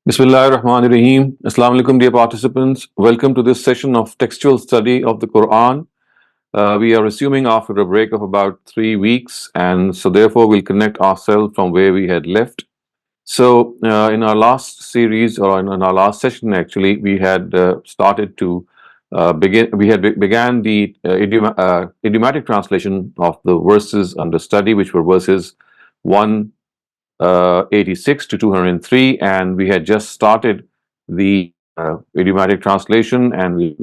Bismillahirrahmanirrahim. Assalamu alaikum, dear participants. Welcome to this session of textual study of the Quran. We are resuming after a break of about 3 weeks, and so therefore we'll connect ourselves from where we had left. So, in our last series, or in our last session, actually, we had started to began the idiomatic translation of the verses under study, which were verses 186 to 203, and we had just started the idiomatic translation, and we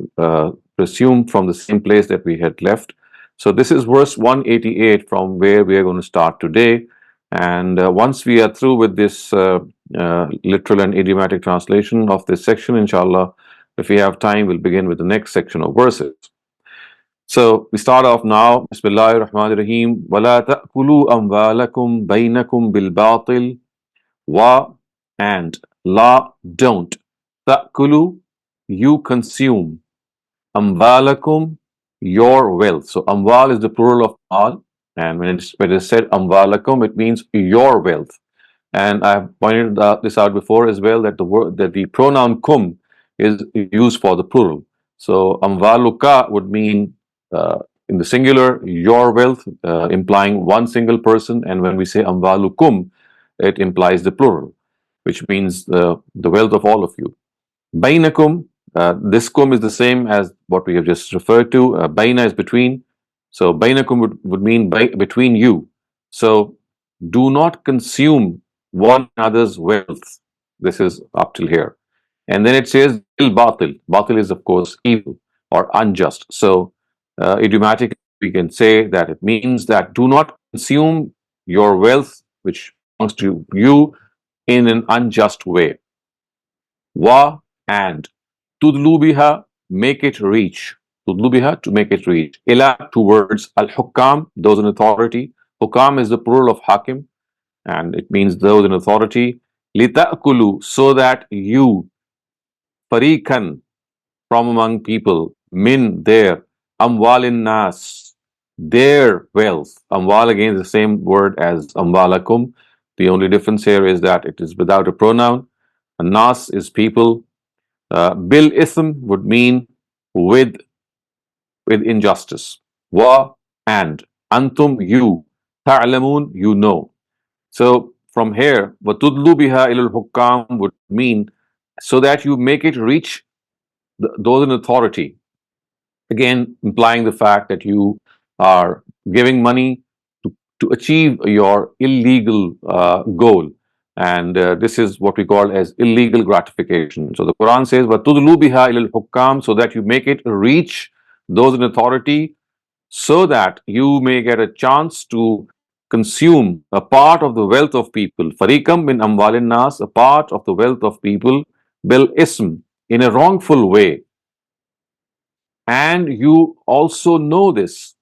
resumed from the same place that we had left. So this is verse 188 from where we are going to start today. And once we are through with this literal and idiomatic translation of this section, inshallah, if we have time, we'll begin with the next section of verses. So we start off now. Bismillahir Rahmanir Rahim. وَلَا تَأْكُلُوا أَمْوَالَكُمْ بَيْنَكُمْ بِالْبَاطِلِ. Wa and la, don't. Ta'kulu, you consume. Amwalakum, your wealth. So amwal is the plural of mal, and when it is said amwalakum, it means your wealth. And I have pointed this out before as well, that the pronoun kum is used for the plural. So amwaluka would mean in the singular your wealth, implying one single person, and when we say amwalukum, it implies the plural, which means the wealth of all of you. Bainakum, this kum is the same as what we have just referred to. Baina is between. So bainakum would mean between you. So do not consume one another's wealth. This is up till here. And then it says bil batil. Batil is, of course, evil or unjust. So idiomatic, we can say that it means that do not consume your wealth, which belongs to you, in an unjust way. Wa and tudlu biha, make it reach. Tudlu biha, to make it reach. Ila, towards al hukam, those in authority. Hukam is the plural of hakim, and it means those in authority. Lita'kulu, so that you, farikan, from among people, min, their, amwalin nas, their wealth. Amwal again is the same word as amwalakum. The only difference here is that it is without a pronoun. Nas is people. Bil ism would mean with injustice. Wa and antum, you, ta'lamun, you know. So from here, watudlu biha ilal hukam would mean so that you make it reach those in authority. Again, implying the fact that you are giving money to achieve your illegal goal. And this is what we call as illegal gratification. So the Quran says, وَتُدْلُوا بِهَا إِلَى الْحُكَّامِ, so that you make it reach those in authority, so that you may get a chance to consume a part of the wealth of people. فَرِيقًا مِنْ أَمْوَالِ النَّاسِ, a part of the wealth of people, bil ism, in a wrongful way. And you also know this.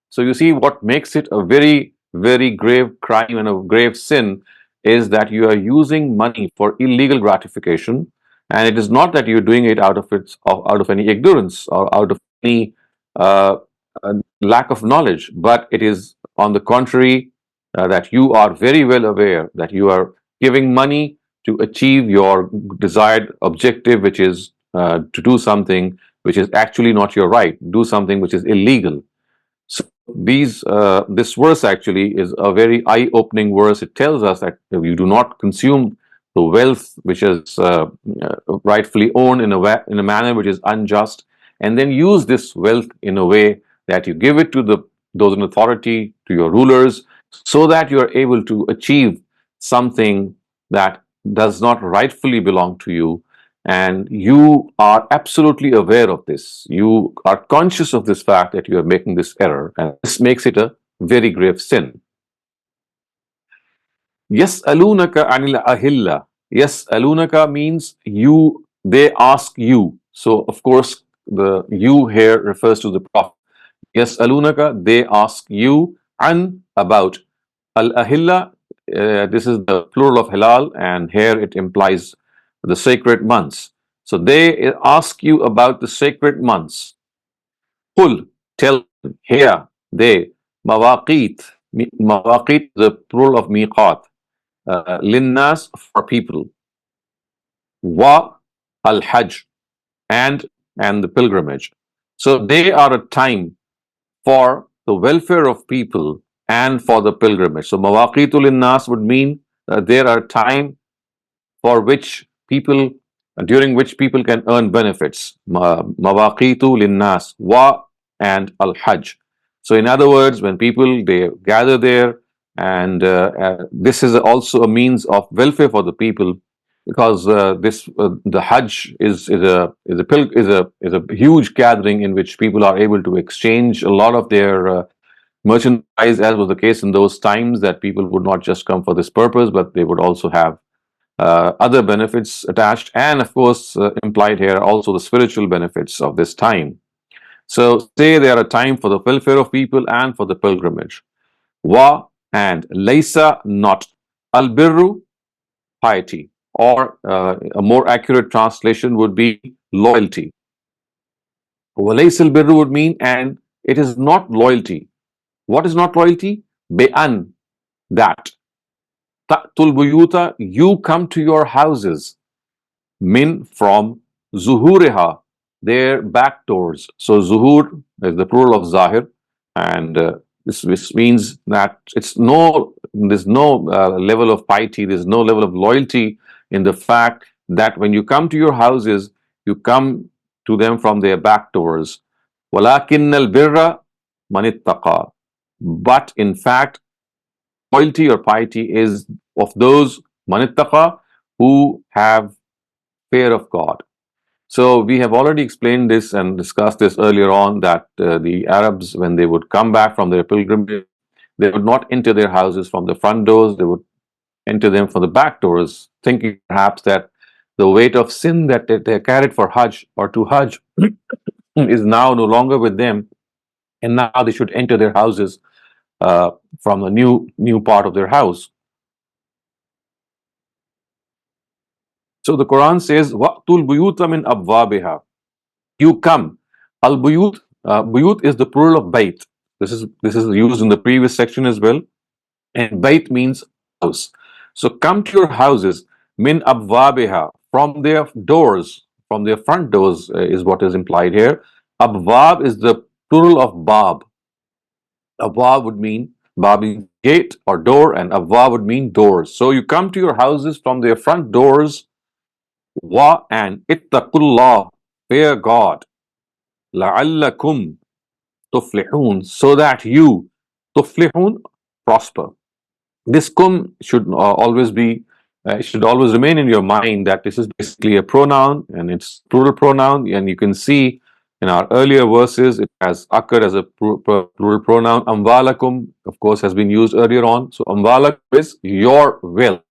So you see, what makes it a very, very grave crime and a grave sin is that you are using money for illegal gratification, and it is not that you're doing it out of any ignorance or out of any uh, lack of knowledge, but it is on the contrary, that you are very well aware that you are giving money to achieve your desired objective, which is to do something which is actually not your right, do something which is illegal. So this verse actually is a very eye-opening verse. It tells us that you do not consume the wealth which is rightfully owned in a manner which is unjust, and then use this wealth in a way that you give it to those in authority, to your rulers, so that you are able to achieve something that does not rightfully belong to you. And you are absolutely aware of this. You are conscious of this fact that you are making this error, and this makes it a very grave sin. Yas'alunaka anil ahilla. Yas'alunaka means you, they ask you. So of course the you here refers to the Prophet. Yas'alunaka, they ask you, an, about. Al ahilla, this is the plural of halal, and here it implies the sacred months. So they ask you about the sacred months. Qul, tell them, here, they, mawaqit. Mawaqit, the plural of miqat. Linnas, for people. wa al-hajj, and the pilgrimage. So they are a time for the welfare of people and for the pilgrimage. So mawaqitu linnas would mean there are time for which people during which people can earn benefits. Mawaqitu linnas wa and al hajj. So in other words, when people they gather there, and this is also a means of welfare for the people, because this the hajj is a huge gathering in which people are able to exchange a lot of their merchandise, as was the case in those times, that people would not just come for this purpose, but they would also have other benefits attached, and of course, implied here also the spiritual benefits of this time. So, say there are a time for the welfare of people and for the pilgrimage. Wa and laysa not. Al birru, piety, or a more accurate translation would be loyalty. Walaysa al birru would mean, and it is not loyalty. What is not loyalty? Be'an, that. Ta'tul buyuta, you come to your houses. Min, from. Zuhuriha, their back doors. So zuhur is the plural of zahir, and this means that there's no level of piety, there's no level of loyalty in the fact that when you come to your houses, you come to them from their back doors. Walakin al birra manittaqa. But in fact, loyalty or piety is of those manittaqa who have fear of God. So we have already explained this and discussed this earlier on, that the Arabs, when they would come back from their pilgrimage, they would not enter their houses from the front doors, they would enter them from the back doors, thinking perhaps that the weight of sin that they carried for Hajj or to Hajj is now no longer with them, and now they should enter their houses from a new part of their house. So the Quran says, "Waqtul buyuta min abwabiha." You come. Al buyut, buyut is the plural of bait. This is used in the previous section as well, and bait means house. So come to your houses min abwabiha, from their doors, from their front doors, is what is implied here. Abwab is the plural of bab. Abwab would mean bab means gate or door, and abwab would mean doors. So you come to your houses from their front doors. Wa and ittaqullah, fear God. لعلكم تفلحون, so that you tuflihun, prosper. This kum should always be it should always remain in your mind that this is basically a pronoun, and it's plural pronoun, and you can see in our earlier verses it has occurred as a plural pronoun. Amwalakum, of course, has been used earlier on. So amwalakum is your wealth.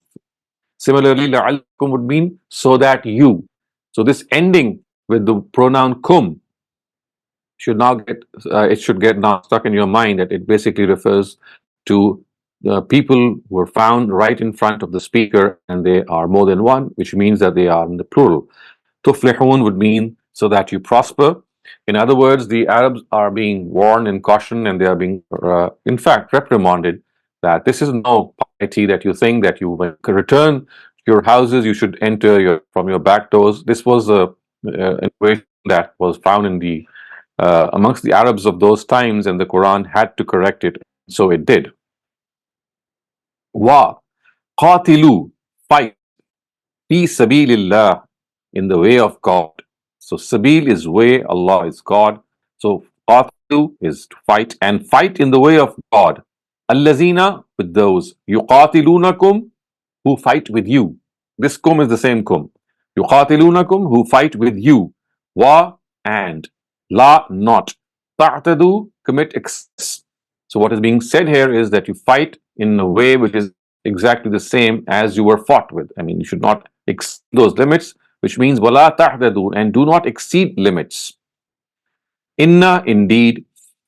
Similarly, la'allakum would mean so that you. So this ending with the pronoun kum should now get it should get now stuck in your mind, that it basically refers to people who are found right in front of the speaker, and they are more than one, which means that they are in the plural. Tuflihun would mean so that you prosper. In other words, the Arabs are being warned and cautioned, and they are being, in fact, reprimanded that this is no piety that you think that you return to your houses, you should enter from your back doors. This was a innovation that was found in the amongst the Arabs of those times, and the Quran had to correct it, so it did. Wa qatilu, fight, fi sabilillah, in the way of God. So sabil is way, Allah is God. So qatilu is to fight, and fight in the way of God. Allazina, with those, yuqatilunakum, who fight with you. This kum is the same kum. Yuqatilunakum, who fight with you. Wa and la, not. Ta'tadu, commit excess. So what is being said here is that you fight in a way which is exactly the same as you were fought with. I mean, you should not exceed those limits, which means wala ta'tadu, and do not exceed limits. Inna, indeed,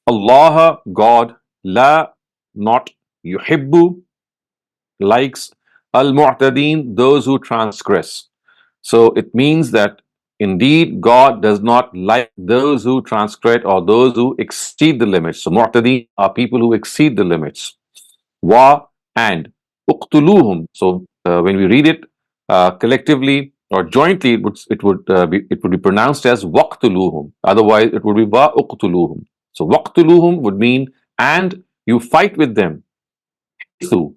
Allah, God, la, not, yuhibbu, likes, al-mu'tadeen, those who transgress. So it means that indeed God does not like those who transgress or those who exceed the limits. So mu'tadeen are people who exceed the limits. Wa and uqtuluhum. So when we read it collectively, or jointly it would be pronounced as waqtuluhum. Otherwise, it would be wa uqtuluhum. So waqtuluhum would mean and you fight with them. So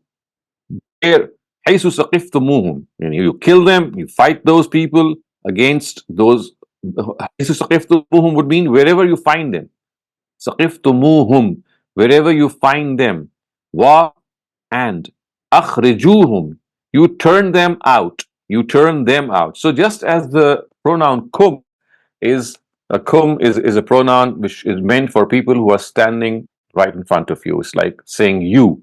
here, haythu saqiftumuhum, and you kill them, you fight those people against those. Haythu saqiftumuhum would mean wherever you find them. Saqiftumuhum, wherever you find them. Wa and akhrijuhum, you turn them out. You turn them out. So just as the pronoun kum is is a pronoun which is meant for people who are standing right in front of you. It's like saying you.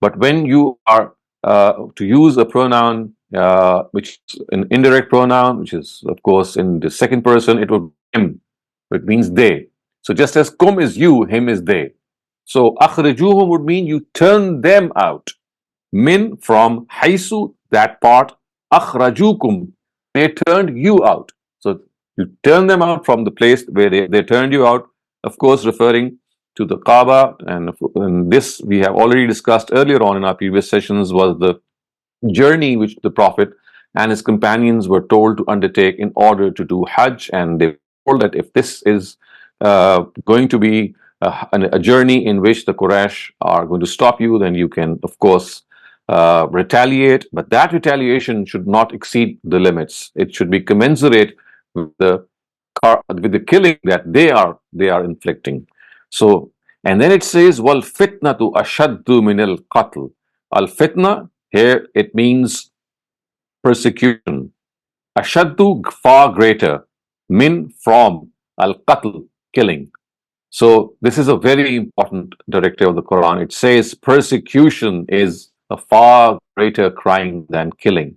But when you are to use a pronoun which is an indirect pronoun, which is of course in the second person, it would be him. It means they. So just as kum is you, him is they. So akhrijuhum would mean you turn them out. Min from haisu, that part, akhrajukum, they turned you out. So you turn them out from the place where they turned you out, of course, referring to the Kaaba. And this we have already discussed earlier on in our previous sessions, was the journey which the Prophet and his companions were told to undertake in order to do Hajj. And they were told that if this is going to be a journey in which the Quraysh are going to stop you, then you can, of course, retaliate. But that retaliation should not exceed the limits. It should be commensurate with the killing that they are inflicting. So, and then it says, "Wal fitnatu ashaddu min al qatl." Al fitna here it means persecution. Ashaddu, far greater. Min, from. Al qatl, killing. So this is a very important directive of the Quran. It says persecution is a far greater crime than killing.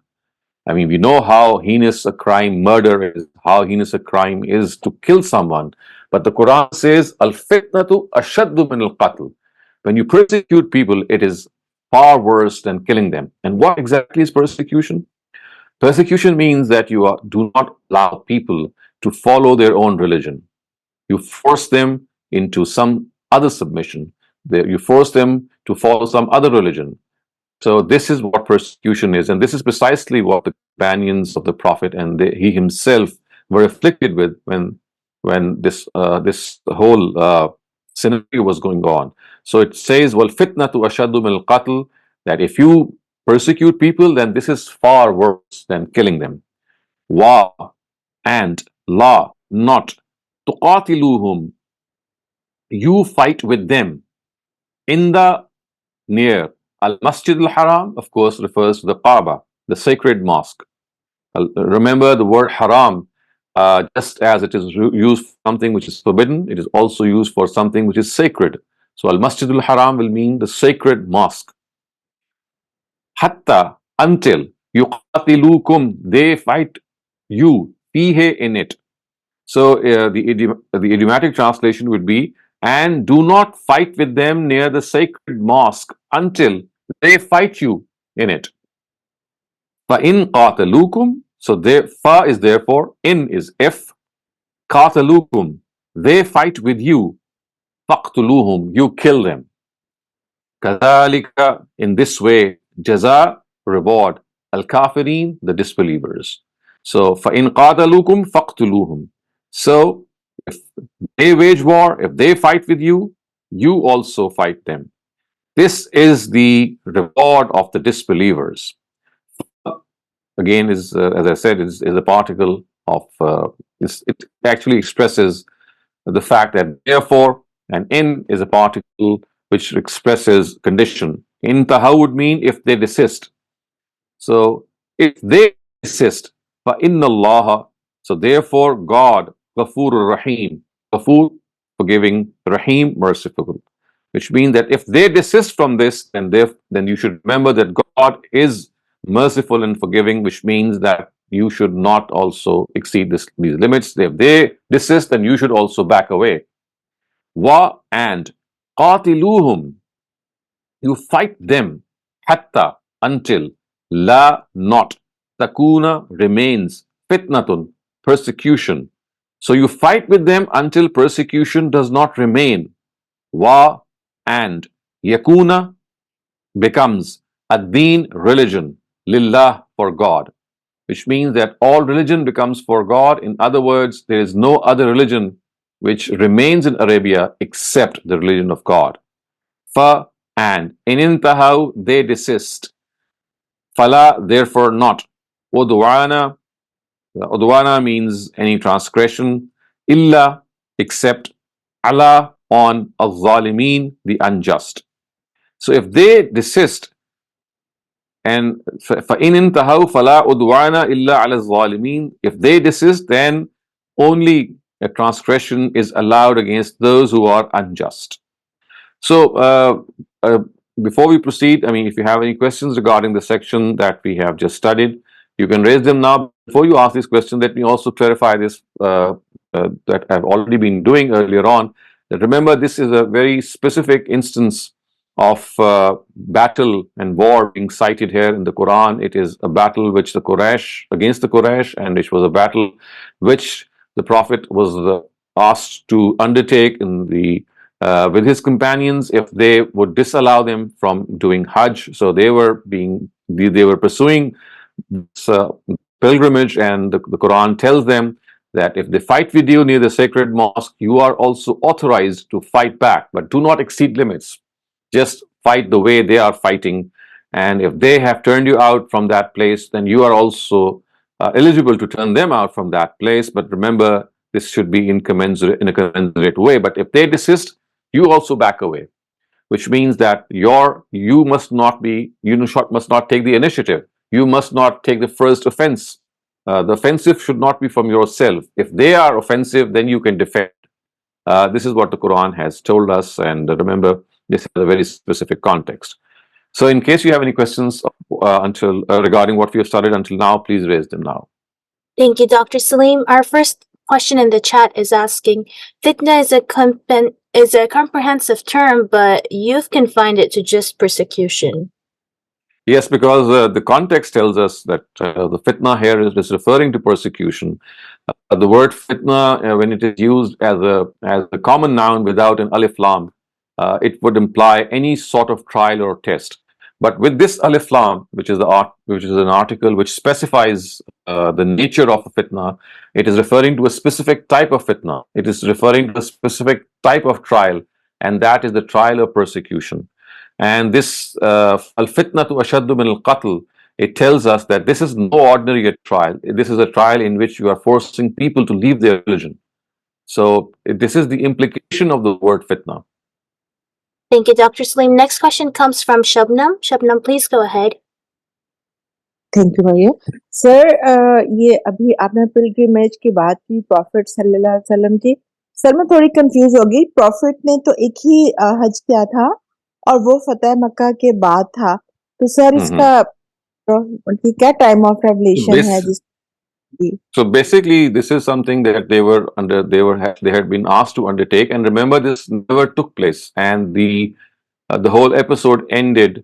I mean, we know how heinous a crime murder is, how heinous a crime is to kill someone. But the Quran says, Al fitnatu ashaddu min al qatl. When you persecute people, it is far worse than killing them. And what exactly is persecution? Persecution means that do not allow people to follow their own religion. You force them into some other submission. You force them to follow some other religion. So this is what persecution is, and this is precisely what the companions of the Prophet and he himself were afflicted with when this whole scenario was going on. So it says, "Wal fitnatu ashaddu min al-qatl," that if you persecute people, then this is far worse than killing them. Wa and la, not tuqatiluhum, you fight with them in the near. Al-Masjid al-Haram, of course, refers to the Kaaba, the sacred mosque. Remember the word haram, just as it is used for something which is forbidden, it is also used for something which is sacred. So Al-Masjid al-Haram will mean the sacred mosque. Hatta, until, yuqatilukum, they fight you, fihe, in it. So the idiomatic translation would be, and do not fight with them near the sacred mosque until they fight you in it. فَإِن قَاتَلُوكُمْ, so there, fa is therefore, in is if, قَاتَلُوكُمْ, they fight with you, فَقْتُلُوهُمْ, you kill them. كَذَلِكَ, in this way, jaza, reward, al-kafirin, the disbelievers. So فَإِن قَاتَلُوكُمْ فَقْتُلُوهُمْ. So if they wage war, if they fight with you, you also fight them. This is the reward of the disbelievers. Again, is as I said, is a particle of. It actually expresses the fact that therefore, and in is a particle which expresses condition. Intaha would mean if they desist. So if they desist, فَإِنَّ اللَّهَ, so therefore God, Ghafur Rahim, Ghafur, forgiving, Rahim, merciful. Which means that if they desist from this, then you should remember that God is merciful and forgiving, which means that you should not also exceed these limits. If they desist, then you should also back away. Wa and qatiluhum, you fight them, hatta, until, la, not, takuna, remains, fitnatun, persecution. So you fight with them until persecution does not remain. Wa and yakuna, becomes ad-deen, religion, lillah, for God. which means that all religion becomes for God. In other words, there is no other religion which remains in Arabia except the religion of God. Fa, and in intahaw, they desist. Fala, therefore not. Udwana, udwana means any transgression. Illa, except. Allah, on al-zalimin, the unjust. So if they desist, and فَإِنْ انْتَهَوْا فَلَا عُدْوَانَ إِلَّا عَلَى الظَّالِمِينَ, if they desist, then only a transgression is allowed against those who are unjust. So uh, before we proceed, I mean, if you have any questions regarding the section that we have just studied, you can raise them now. Before you ask this question, let me also clarify this that I've already been doing earlier on. That remember, this is a very specific instance of battle and war being cited here in the Quran. It is a battle which the Quraysh against the Quraysh, and which was a battle which the Prophet was asked to undertake in the with his companions if they would disallow them from doing Hajj. So they were pursuing this pilgrimage, and the Quran tells them that if they fight with you near the sacred mosque, you are also authorized to fight back, but do not exceed limits. Just fight the way they are fighting. And if they have turned you out from that place, then you are also eligible to turn them out from that place. But remember, this should be in a commensurate way. But if they desist, you also back away, which means that you must not take the initiative. You must not take the first offense. The offensive should not be from yourself. If they are offensive, then you can defend. This is what the Quran has told us, and remember, this has a very specific context. So, in case you have any questions regarding what we have studied until now, please raise them now. Thank you, Dr. Saleem. Our first question in the chat is asking, fitna is a comprehensive term, but you've confined it to just persecution. Yes, because the context tells us that the fitna here is referring to persecution. The word fitna, when it is used as a common noun without an alif lam, it would imply any sort of trial or test. But with this alif lam, which is an article which specifies the nature of a fitna, it is referring to a specific type of fitna. It is referring to a specific type of trial, and that is the trial of persecution. And this al-fitnatu ashaddu min al-qatl, it tells us that this is no ordinary trial. This is a trial in which you are forcing people to leave their religion. So this is the implication of the word fitna. Thank you, Dr. Saleem. Next question comes from Shabnam. Shabnam, please go ahead. Thank you भैया sir ये अभी आपने pilgrimage की बात की profit सल्लल्लाहु अलैहि वसल्लम की सर मैं थोड़ी कंफ्यूज हो गई प्रॉफिट ने तो एक ही हज किया था और वो फतेह मक्का के बाद था तो सर इसका क्या टाइम ऑफ रेवलेशन है जिस So basically this is something that they had been asked to undertake, and remember, this never took place, and the whole episode ended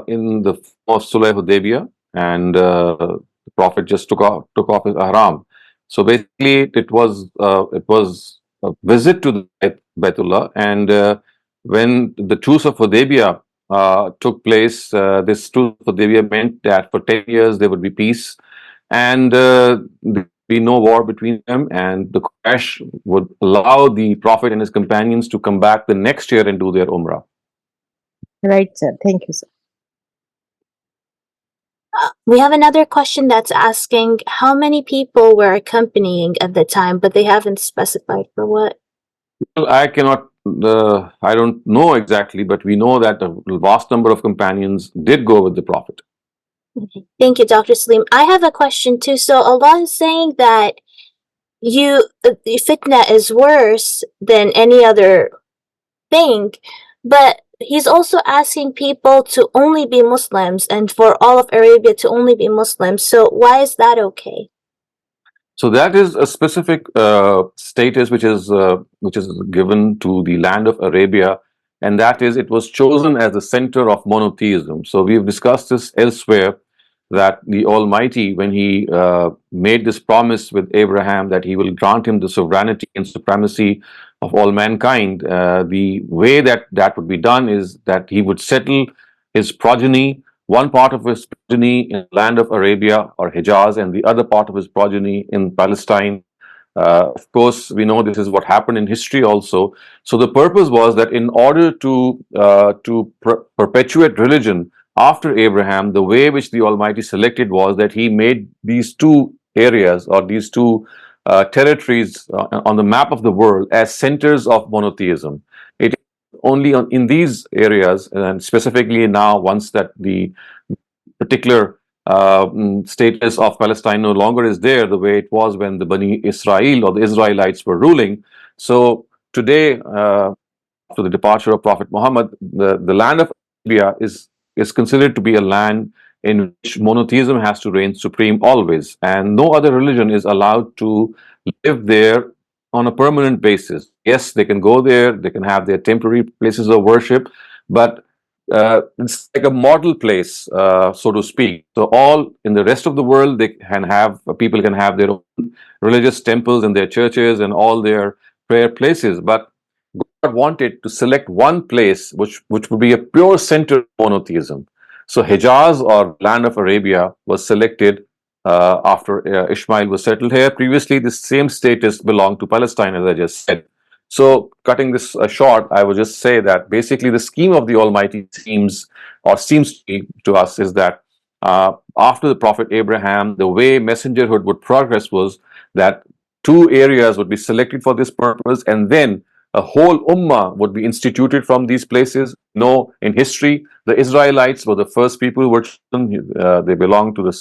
in the Surah Hudaybiyah, and the Prophet just took off his ihram. So basically it was a visit to the Baitullah, and when the truce of Hudaybiyah took place, this truce of Hudaybiyah meant that for 10 years there would be peace, and there would be no war between them, and the Quraysh would allow the Prophet and his companions to come back the next year and do their Umrah. Right, sir. Thank you, sir. We have another question that's asking how many people were accompanying at the time, but they haven't specified for what. Well, I don't know exactly, but we know that a vast number of companions did go with the Prophet. Okay. Thank you, Dr. Saleem. I have a question too. So Allah is saying that the fitna is worse than any other thing, but He's also asking people to only be Muslims and for all of Arabia to only be Muslims. So why is that okay? So that is a specific status which is given to the land of Arabia, and that is it was chosen as the center of monotheism. So we've discussed this elsewhere, that the Almighty, when He made this promise with Abraham that He will grant him the sovereignty and supremacy of all mankind, the way that would be done is that He would settle His progeny one part of his progeny in the land of Arabia or Hijaz, and the other part of his progeny in Palestine. Of course, we know this is what happened in history also. So the purpose was that in order to perpetuate religion after Abraham, the way which the Almighty selected was that He made these two areas or these two territories on the map of the world as centers of monotheism. It only in these areas, and specifically now, once that the particular status of Palestine no longer is there the way it was when the Bani Israel or the Israelites were ruling. So today, after the departure of Prophet Muhammad, the land of Arabia is considered to be a land in which monotheism has to reign supreme always, and no other religion is allowed to live there on a permanent basis. Yes, they can go there, they can have their temporary places of worship, but it's like a model place, so to speak. So all in the rest of the world, they can have people can have their own religious temples and their churches and all their prayer places, but God wanted to select one place which would be a pure center of monotheism. So Hijaz or land of Arabia was selected after Ishmael was settled here. Previously, the same status belonged to Palestine, as I just said. So, cutting this short, I would just say that basically the scheme of the Almighty seems to be to us is that after the Prophet Abraham, the way messengerhood would progress was that two areas would be selected for this purpose, and then a whole ummah would be instituted from these places. No, in history, the Israelites were the first people who were chosen. They belonged to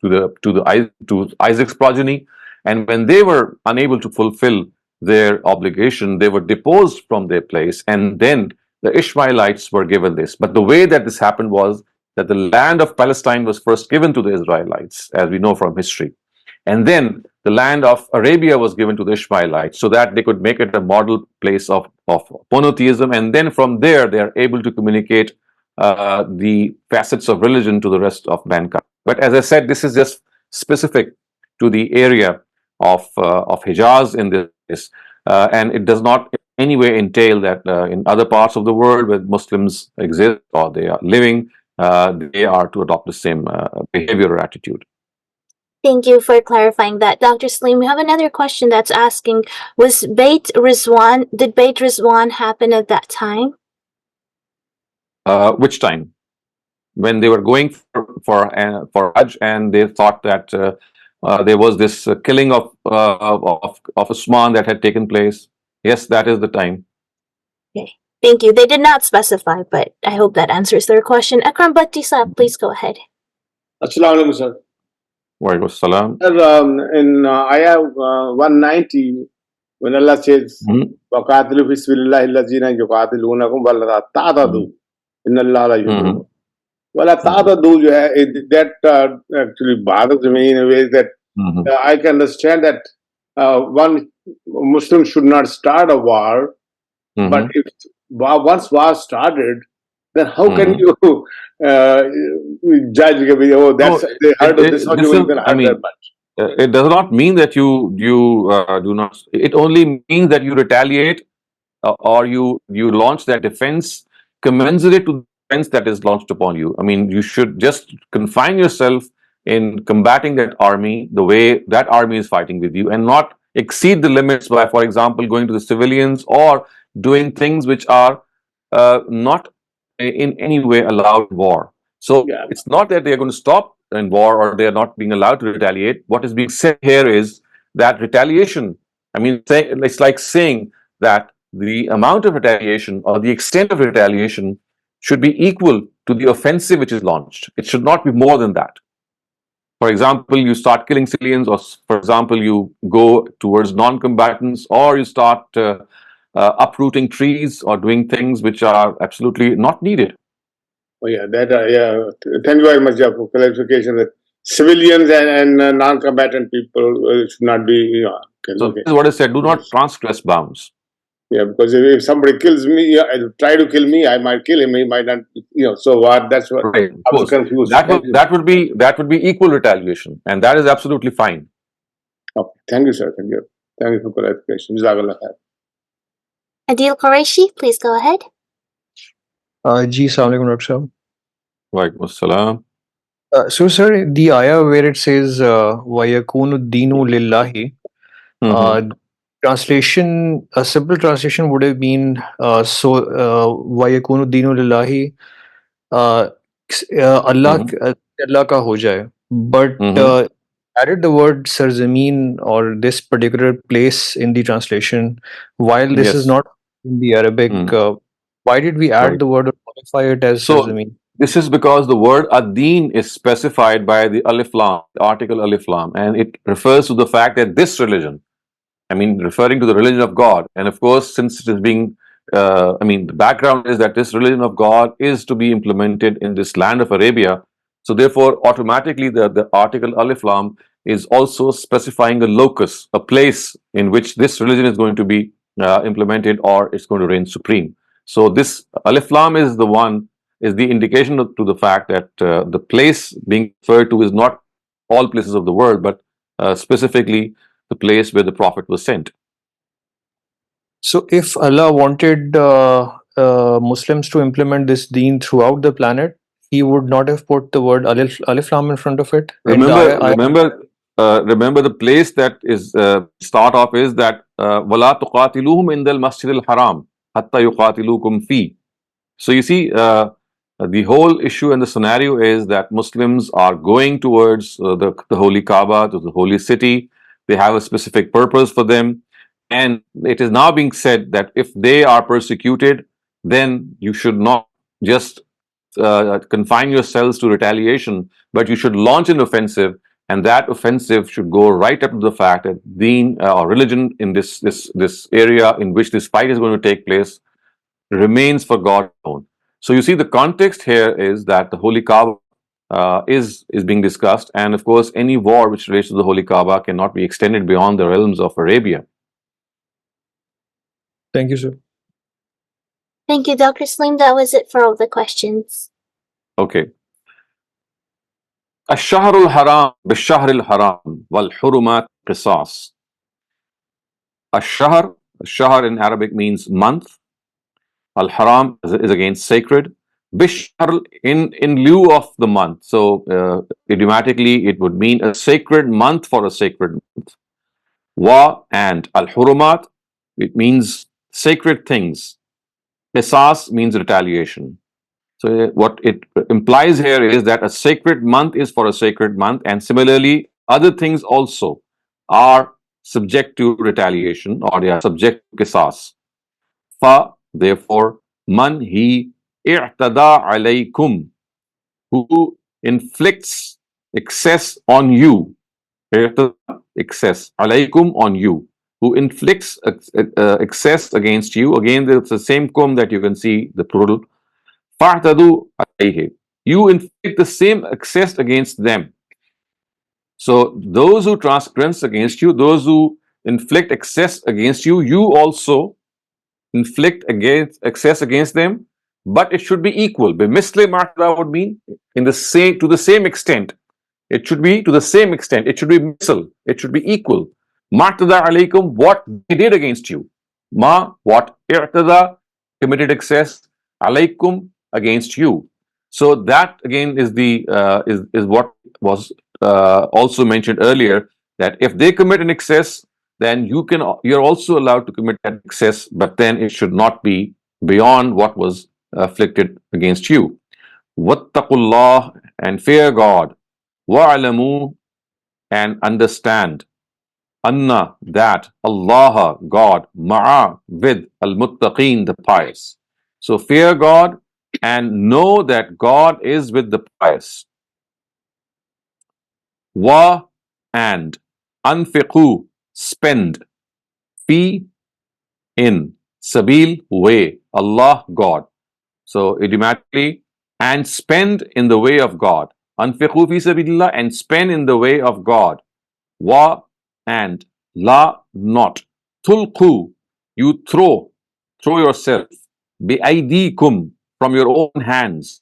to Isaac's progeny, and when they were unable to fulfill their obligation, they were deposed from their place, and then the Ishmaelites were given this. But the way that this happened was that the land of Palestine was first given to the Israelites, as we know from history. And then the land of Arabia was given to the Ishmaelites so that they could make it a model place of monotheism. And then from there, they are able to communicate the facets of religion to the rest of mankind. But as I said, this is just specific to the area of Hijaz in this, and it does not in any way entail that in other parts of the world where Muslims exist or they are living, they are to adopt the same behavior or attitude. Thank you for clarifying that. Dr. Saleem, we have another question that's asking, did Beit Rizwan happen at that time? Which time? When they were going for Hajj, and they thought that there was this killing of Usman that had taken place. Yes, that is the time. Okay, thank you. They did not specify, but I hope that answers their question. Akram Bhatti Saab, please go ahead. Assalamu alaikum, sir. Wa alaikum salam. In Ayah 190, when Allah says, وَقَاتِلُوا فِي سَبِيلِ اللَّهِ الَّذِينَ يُقَاتِلُونَكُمْ وَلَا تَعْتَدُوا إِنَّ اللَّهَ لَا يُحِبُّ وَلَا تَعْتَدُوا, that actually bothers me in a way that I can understand that one Muslim should not start a war, but if once war started, then how can you judge? Oh, that's they heard of this. How you even heard that much? It does not mean that you do not. It only means that you retaliate or you launch that defense commensurate to the defense that is launched upon you. I mean, you should just confine yourself in combating that army the way that army is fighting with you, and not exceed the limits by, for example, going to the civilians or doing things which are not in any way allowed in war. So it's not that they are going to stop in war or they are not being allowed to retaliate. What is being said here is that retaliation, I mean, it's like saying that the amount of retaliation or the extent of retaliation should be equal to the offensive which is launched. It should not be more than that. For example, you start killing civilians, or for example, you go towards non-combatants, or you start uprooting trees or doing things which are absolutely not needed. Oh yeah, thank you very much for clarification that civilians and non-combatant people should not be. So this is what I said. Do not transgress bounds. Yeah, because if somebody kills me, try to kill me, I might kill him. He might not. So what? That's what right. I was confused. That would be equal retaliation, and that is absolutely fine. Okay, thank you, sir. Thank you for clarification. Jazakallah khair. Adil Qureshi, please go ahead. Ji, Assalamu alaikum, Dr. Shehzad. Walaikum assalam. So, sir, the ayah where it says "Wayakunu dinu lillahi," Mhm. translation, a simple translation would have been "Wayakunu dinu lillahi," uh, Allah, Mhm. Allah ka ho jaye. But Mhm. added the word "Sarzameen" or this particular place in the translation, while this is Yes. not in the Arabic. Mm. Why did we add Right. the word or modify it as So "Sarzameen"? this is because the word ad-din is specified by the alif lam, the article alif lam, and it refers to the fact that this religion, I mean, referring to the religion of God. And of course, since it is being, the background is that this religion of God is to be implemented in this land of Arabia. So therefore, automatically the article Alif Lam is also specifying a locus, a place in which this religion is going to be implemented or it's going to reign supreme. So this Alif Lam is the one, is the indication to the fact that the place being referred to is not all places of the world, but specifically the place where the Prophet was sent. So, if Allah wanted Muslims to implement this deen throughout the planet, He would not have put the word Alif Lam in front of it. And the Remember, remember, remember the place that is start off is that وَلَا تُقَاتِلُوهُمْ إِنْدَ الْمَسْجِدِ الْحَرَامِ حَتَّى يُقَاتِلُوكُمْ فِي. So you see, the whole issue and the scenario is that Muslims are going towards the holy Kaaba, to the holy city. They have a specific purpose for them. And it is now being said that if they are persecuted, then you should not just confine yourselves to retaliation, but you should launch an offensive, and that offensive should go right up to the fact that deen or religion in this area in which this fight is going to take place remains for God alone. So you see, the context here is that the Holy Kaaba is being discussed, and of course, any war which relates to the Holy Kaaba cannot be extended beyond the realms of Arabia. thank you, sir. Thank you, Dr. Saleem. That was it for all the questions. Okay. الشهر الحرام بالشهر الحرام والحرمات قصاص. الشهر, الشهر in Arabic means month. Al-Haram is again sacred. Bishr in lieu of the month. So idiomatically it would mean a sacred month for a sacred month. Wa and Al-Hurumat, it means sacred things. Qisas means retaliation. So what it implies here is that a sacred month is for a sacred month, and similarly other things also are subject to retaliation or they are subject to qisas. Fa, therefore, man he i'tada alaykum, who inflicts excess on you. I'tada, excess. Alaykum, on you. Who inflicts excess against you. Again, it's the same kum that you can see, the plural. Fa'tadu alayhi. You inflict the same excess against them. So those who transgress against you, those who inflict excess against you, you also inflict against excess against them, but it should be equal. Bimisli martada would mean in the same, to the same extent. It should be to the same extent. It should be misl. It should be equal. Martada alaykum, what they did against you. Ma, what i'tada, committed excess, alaykum, against you. So that again is the is what was also mentioned earlier, that if they commit an excess, then you're also allowed to commit that excess, but then it should not be beyond what was afflicted against you. Wattaqullah, and fear God. Wa'alamu, and understand. Anna, that Allah, God, ma'a, with al-muttaqeen, the pious. So fear God and know that God is with the pious. Wa, and anfiqu, spend. Fi, in. Sabil, way. Allah, God. So idiomatically, and spend in the way of God. Anfiqu fi sabilillah, and spend in the way of God. Wa, and. La, not. Tulqu, you throw yourself. Bi'aydikum, from your own hands.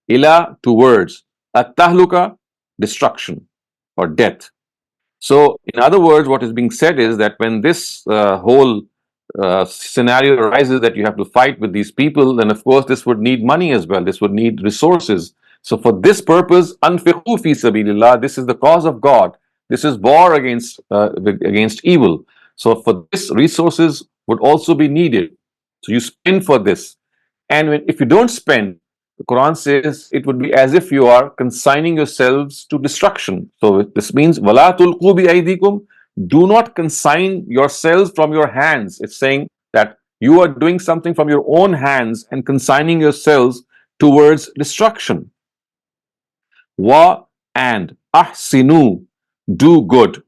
Ila, towards. At-tahluka, destruction or death. So, in other words, what is being said is that when this whole scenario arises that you have to fight with these people, then of course this would need money as well. This would need resources. So for this purpose, anfiqu fi sabilillah, this is the cause of God. This is war against evil. So for this, resources would also be needed. So you spend for this. And if you don't spend, the Quran says it would be as if you are consigning yourselves to destruction. So this means, وَلَا تُلْقُوا بِأَيْدِيكُمْ, do not consign yourselves from your hands. It's saying that you are doing something from your own hands and consigning yourselves towards destruction. Wa, and ahsinu, do good.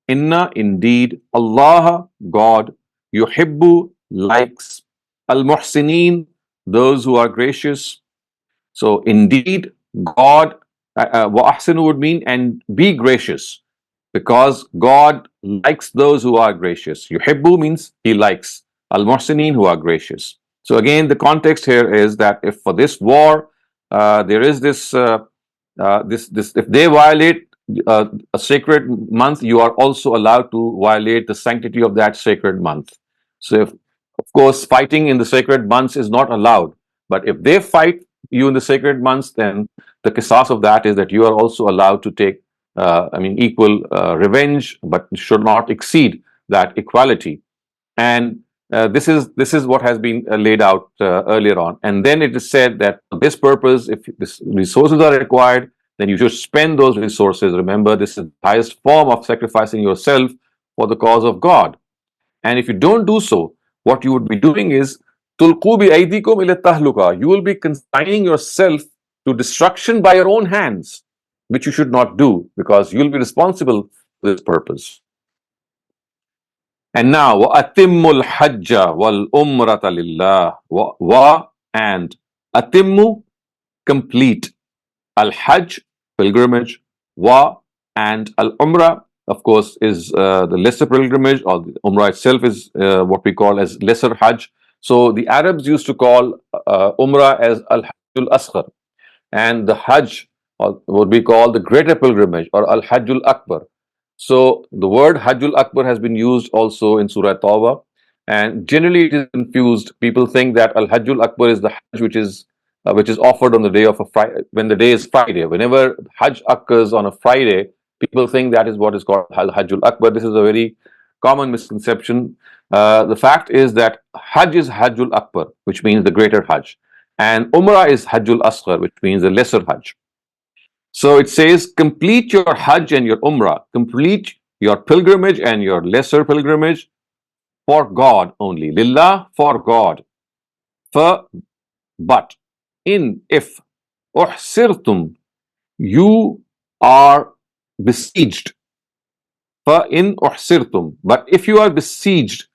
Inna, indeed, Allah, God, yuhibbu, likes, al-muhsinin, those who are gracious. So indeed, God, wa ahsinu would mean and be gracious, because God likes those who are gracious. Yuhibbu means He likes. Al-muhsinin, who are gracious. So again, the context here is that if for this war, there is this if they violate a sacred month, you are also allowed to violate the sanctity of that sacred month. So if, of course, fighting in the sacred months is not allowed, but if they fight you in the sacred months, then the qisas of that is that you are also allowed to take equal revenge, but should not exceed that equality. And this is what has been laid out earlier on. And then it is said that for this purpose, if resources are required, then you should spend those resources. Remember, this is the highest form of sacrificing yourself for the cause of God. And if you don't do so, what you would be doing is tulqu bi aydikum ila tahluka. You will be consigning yourself to destruction by your own hands, which you should not do, because you will be responsible for this purpose. And now, وَأَتِمُّ الْحَجَّ وَالْأُمْرَةَ لِلَّهِ wa, and atimmu, complete, al-hajj, pilgrimage, wa, and al-umrah, of course, is the lesser pilgrimage, or the umrah itself is what we call as lesser hajj. So the Arabs used to call umrah as al-hajjul asghar, and the hajj would be called the greater pilgrimage, or al-hajjul akbar. So the word Hajjul Akbar has been used also in Surah Tawbah, and generally it is confused. People think that Al-Hajjul Akbar is the Hajj which is offered on the day of a Friday, when the day is Friday. Whenever Hajj occurs on a Friday, people think that is what is called Al-Hajjul Akbar. This is a very common misconception. The fact is that Hajj is Hajjul Akbar, which means the greater Hajj, and Umrah is Hajjul Asghar, which means the lesser Hajj. So it says, complete your Hajj and your Umrah, complete your pilgrimage and your lesser pilgrimage for God only. Lillah, for God. But, if uhsirtum, you are besieged. In uhsirtum, but if you are besieged,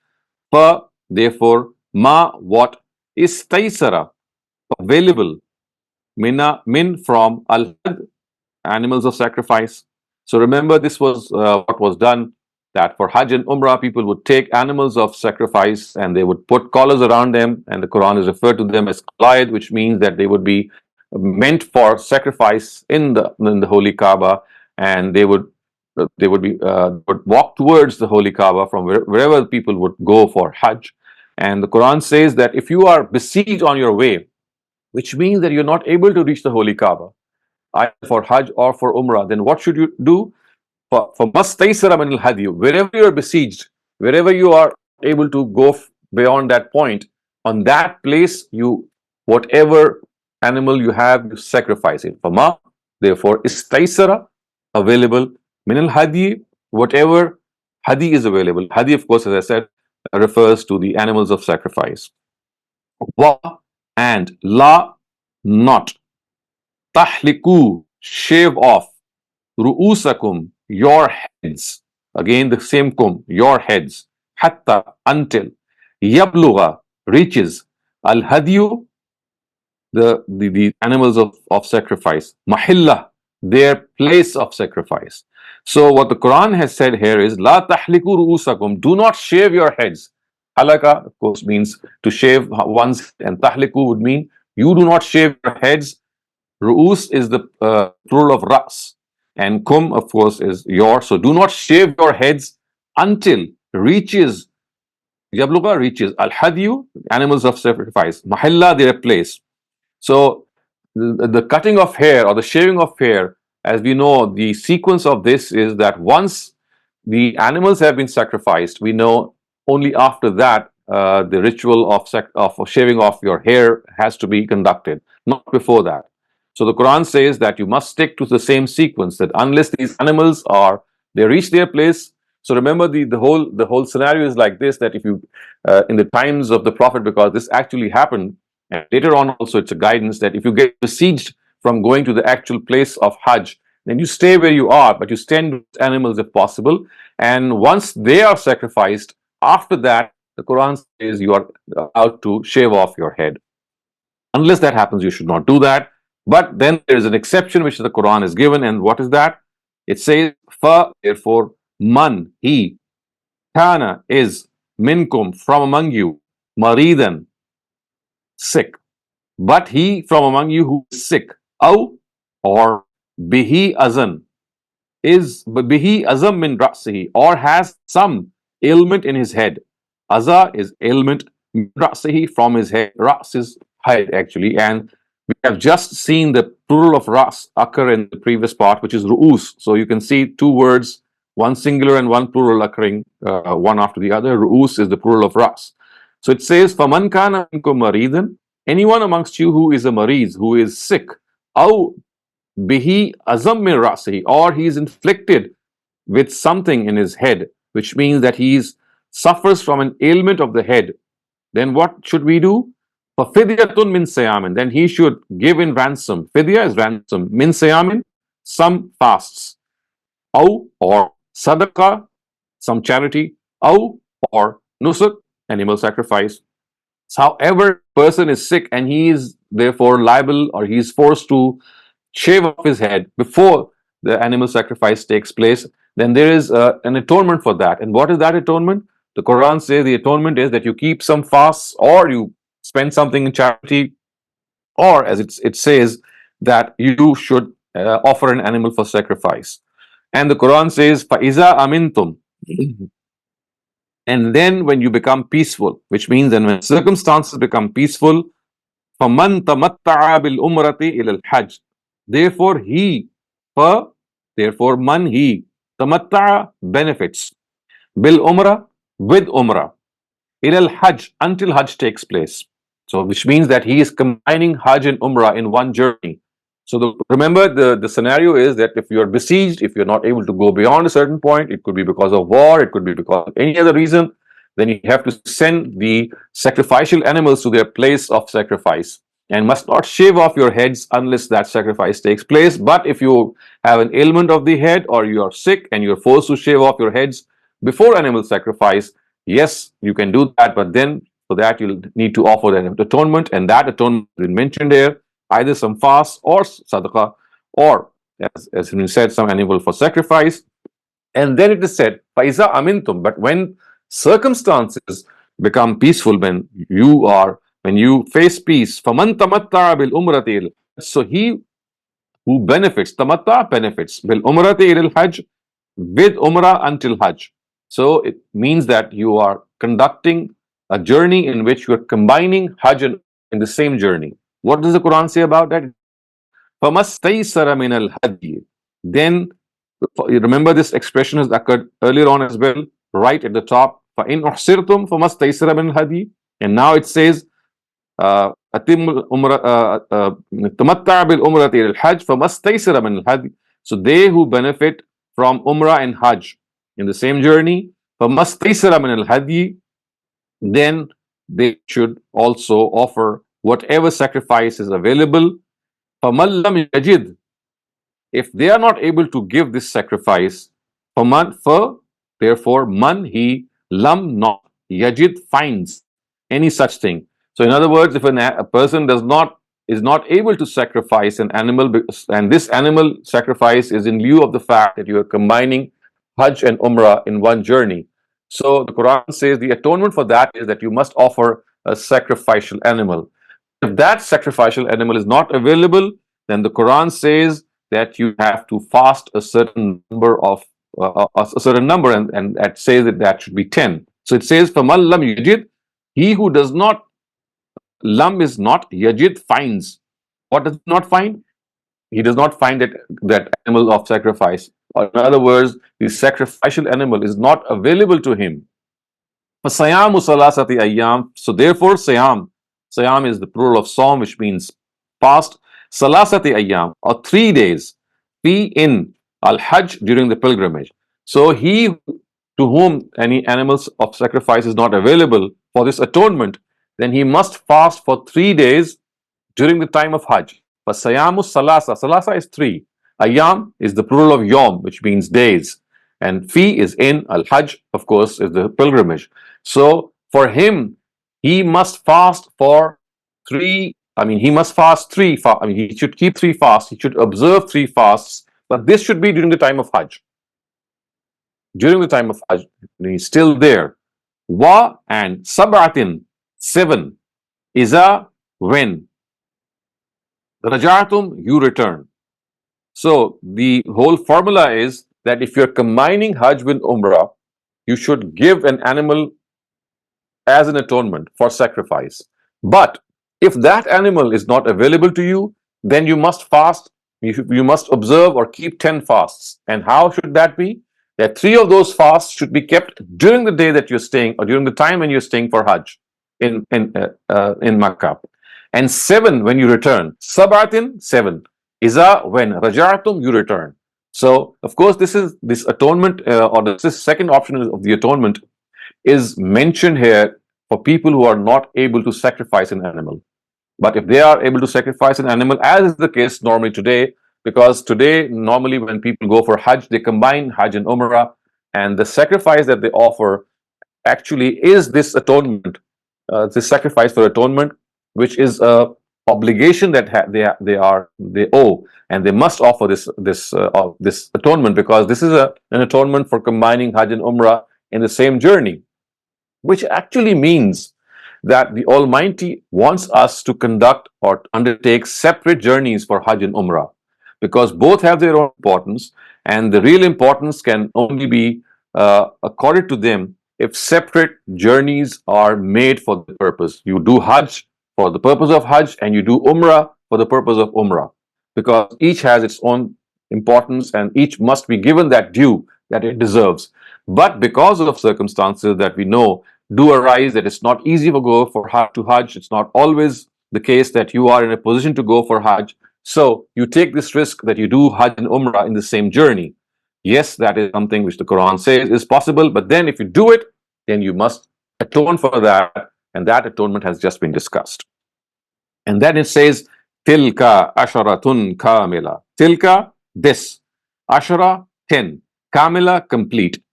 therefore, what is taysara, available, min, from al-had, animals of sacrifice. So remember, this was what was done, that for Hajj and Umrah, people would take animals of sacrifice and they would put collars around them, and the Quran is referred to them as qala'id, which means that they would be meant for sacrifice in the Holy Kaaba, and they would walk towards the Holy Kaaba from wherever people would go for Hajj. And the Quran says that if you are besieged on your way, which means that you're not able to reach the Holy Kaaba, either for Hajj or for Umrah, then what should you do? For mastaysara min al-hadi, wherever you are besieged, wherever you are able to go beyond that point, on that place, whatever animal you have, you sacrifice it. Fama, therefore, istaysara, available, min al-hadi, whatever hadi is available. Hadi, of course, as I said, refers to the animals of sacrifice. Wa, and la, not. Tahliku, shave off. Ru'usakum, your heads. Again, the same kum, your heads. Hatta, until. Yabluga, reaches. Al-hadiyu, the animals of sacrifice. Mahilla, their place of sacrifice. So what the Quran has said here is, La tahliku ru'usakum, do not shave your heads. Halaka, of course, means to shave one's, and tahliku would mean you do not shave your heads. Ru'us is the plural of ras, and kum, of course, is your. So do not shave your heads until reaches, yabluga, reaches, al-hadiyu, animals of sacrifice, mahalla, their place. So the cutting of hair or the shaving of hair, as we know, the sequence of this is that once the animals have been sacrificed, we know only after that the ritual of shaving off your hair has to be conducted, not before that. So the Quran says that you must stick to the same sequence, that unless these animals they reach their place. So remember, the whole scenario is like this, that if you in the times of the Prophet, because this actually happened, and later on also it's a guidance that if you get besieged from going to the actual place of Hajj, then you stay where you are, but you stand with animals if possible. And once they are sacrificed, after that, the Quran says you are allowed to shave off your head. Unless that happens, you should not do that. But then there is an exception which the Quran is given, and what is that? It says, fa, therefore, man, he, kana, is, minkum, from among you, maridan, sick. But he from among you who is sick, aw, or bihi azan, is bihi azam min ra'sihi, or has some ailment in his head. Aza is ailment, min ra'sihi, from his head. Ra's is head actually, and we have just seen the plural of ras occur in the previous part, which is ru'us. So you can see two words, one singular and one plural occurring one after the other. Ru'us is the plural of ras. So it says, faman kana minkum maridan, anyone amongst you who is a mariz, who is sick, aw bihi azam min ra'sihi, or he is inflicted with something in his head, which means that he suffers from an ailment of the head, then what should we do? فَفِدْيَةٌ min sayamin, then he should give in ransom. Fidya is ransom. Min sayamin, some fasts. Aw, or sadaqah, some charity. Aw, or nusuk, animal sacrifice. So however, person is sick and he is therefore liable, or he is forced to shave off his head before the animal sacrifice takes place, then there is an atonement for that. And what is that atonement? The Quran says the atonement is that you keep some fasts, or you spend something in charity, or as it says that you should offer an animal for sacrifice. And the Quran says, فَإِذَا أَمِنْتُمْ, and then when you become peaceful, which means then when circumstances become peaceful, فَمَنْ تَمَتَّعَ بِالْأُمْرَةِ إِلَى الْحَجِّ, therefore man, he, tamatta'a, benefits, bil umrah, with umrah, ilal hajj, until hajj takes place. So which means that he is combining hajj and umrah in one journey. So remember, the scenario is that if you are besieged, if you're not able to go beyond a certain point, it could be because of war, it could be because of any other reason, then you have to send the sacrificial animals to their place of sacrifice, and must not shave off your heads unless that sacrifice takes place. But if you have an ailment of the head, or you are sick and you're forced to shave off your heads before animal sacrifice, yes, you can do that, but then for that you'll need to offer an atonement, and that atonement is mentioned here, either some fast or sadaqah, or as we said, some animal for sacrifice. And then it is said, فَإِذَا أَمِنْتُمْ, but when circumstances become peaceful, when you face peace, فَمَنْ تَمَتَّعَ بِالْأُمْرَةِ إِلَى, so he who benefits, tamatta benefits, بِالْأُمْرَةِ إِلَى الْحَجِّ, with umrah until hajj. So it means that you are conducting a journey in which you are combining hajj and in the same journey. What does the Quran say about that? فَمَسْتَيْسَرَ مِنَ الْهَدْيِ, then you remember this expression has occurred earlier on as well, right at the top. فَإِنْ أُحْصِرْتُمْ فَمَسْتَيْسَرَ مِنَ الْهَدْيِ, and now it says أَتِمُّ تَمَتَّعَ بِالْأُمْرَةِ إِلَى الْحَجِّ فَمَسْتَيْسَرَ مِنَ الْهَدْيِ. So they who benefit from umrah and hajj in the same journey, فَمَسْتَيْسَرَ مِنَ الْهَدْيِ, then they should also offer whatever sacrifice is available. فَمَنْ لَمْ يَجِدْ, if they are not able to give this sacrifice, therefore man, he, lam, not, yajid, finds any such thing. So in other words, if a person is not able to sacrifice an animal, and this animal sacrifice is in lieu of the fact that you are combining hajj and umrah in one journey, so the Quran says the atonement for that is that you must offer a sacrificial animal. If that sacrificial animal is not available, then the Quran says that you have to fast a certain number and it says that should be 10. So it says, فَمَنْ لَمْ يَجِدْ, he who does not, lam is not, yajid, finds. What does he not find? He does not find that animal of sacrifice. Or in other words, the sacrificial animal is not available to him. فَصَيَامُ ثَلَاثَةِ أَيَّامٍ. So therefore, Sayam is the plural of Sawm, which means fast. Salasati ayyam, or 3 days, be in al-Hajj, during the pilgrimage. So he to whom any animals of sacrifice is not available for this atonement, then he must fast for 3 days during the time of Hajj. Fasayamu salasa. Salasa is 3. Ayyam is the plural of yom, which means days. And fi is in. Al-Hajj, of course, is the pilgrimage. So for him, he must fast for 3. He must fast 3. He should keep 3 fasts. He should observe 3 fasts. But this should be during the time of Hajj. During the time of Hajj, he's still there. Wa and sab'atin, 7. Iza, when. Rajatum, you return. So the whole formula is that if you're combining Hajj with Umrah, you should give an animal as an atonement for sacrifice. But if that animal is not available to you, then you must fast, you must observe or keep 10 fasts. And how should that be? That 3 of those fasts should be kept during the day that you're staying, or during the time when you're staying for Hajj in Makkah. And 7 when you return. Sab'atin, 7. Iza, when. Raja'atum, you return. So, of course, this atonement, or this second option of the atonement is mentioned here for people who are not able to sacrifice an animal. But if they are able to sacrifice an animal, as is the case normally today, because today, normally when people go for Hajj, they combine Hajj and Umrah, and the sacrifice that they offer actually is this atonement, this sacrifice for atonement, which is a obligation that they owe, and they must offer this atonement, because this is an atonement for combining Hajj and Umrah in the same journey, which actually means that the Almighty wants us to conduct or undertake separate journeys for Hajj and Umrah, because both have their own importance, and the real importance can only be accorded to them if separate journeys are made for the purpose. You do Hajj for the purpose of Hajj, and you do Umrah for the purpose of Umrah, because each has its own importance and each must be given that due that it deserves. But because of circumstances that we know do arise, that it's not easy to go to Hajj, it's not always the case that you are in a position to go for Hajj, so you take this risk that you do Hajj and Umrah in the same journey. Yes, that is something which the Quran says is possible, but then if you do it, then you must atone for that, and that atonement has just been discussed. And then it says, Tilka asharatun kamila. Tilka, this. Ashara, 10. Kamila, complete.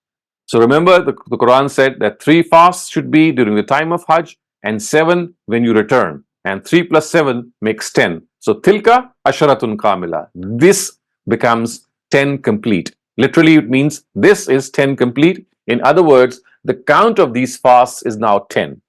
So remember, the Quran said that 3 fasts should be during the time of Hajj, and 7 when you return. And 3 plus 7 makes 10. So Tilka asharatun kamila. This becomes 10 complete. Literally, it means this is 10 complete. In other words, the count of these fasts is now 10.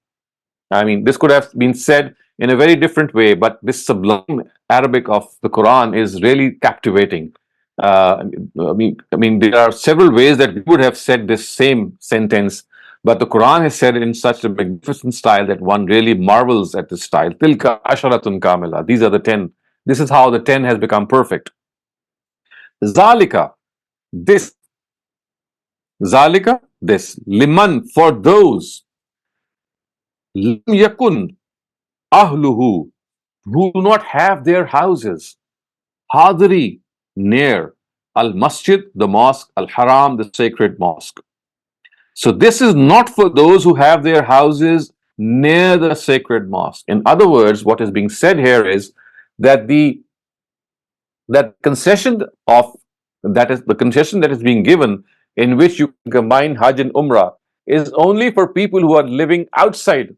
This could have been said in a very different way, but this sublime Arabic of the Quran is really captivating. There are several ways that we would have said this same sentence, but the Quran has said it in such a magnificent style that one really marvels at this style. Tilka asharatun kamila. These are the 10. This is how the 10 has become perfect. Zalika, this. Zalika, this. Liman, for those. Lam yakun ahluhu, who do not have their houses. Hadri, near. Al-Masjid, the mosque. Al-Haram, the sacred mosque. So this is not for those who have their houses near the sacred mosque. In other words, what is being said here is that that concession that is being given, in which you combine Hajj and Umrah, is only for people who are living outside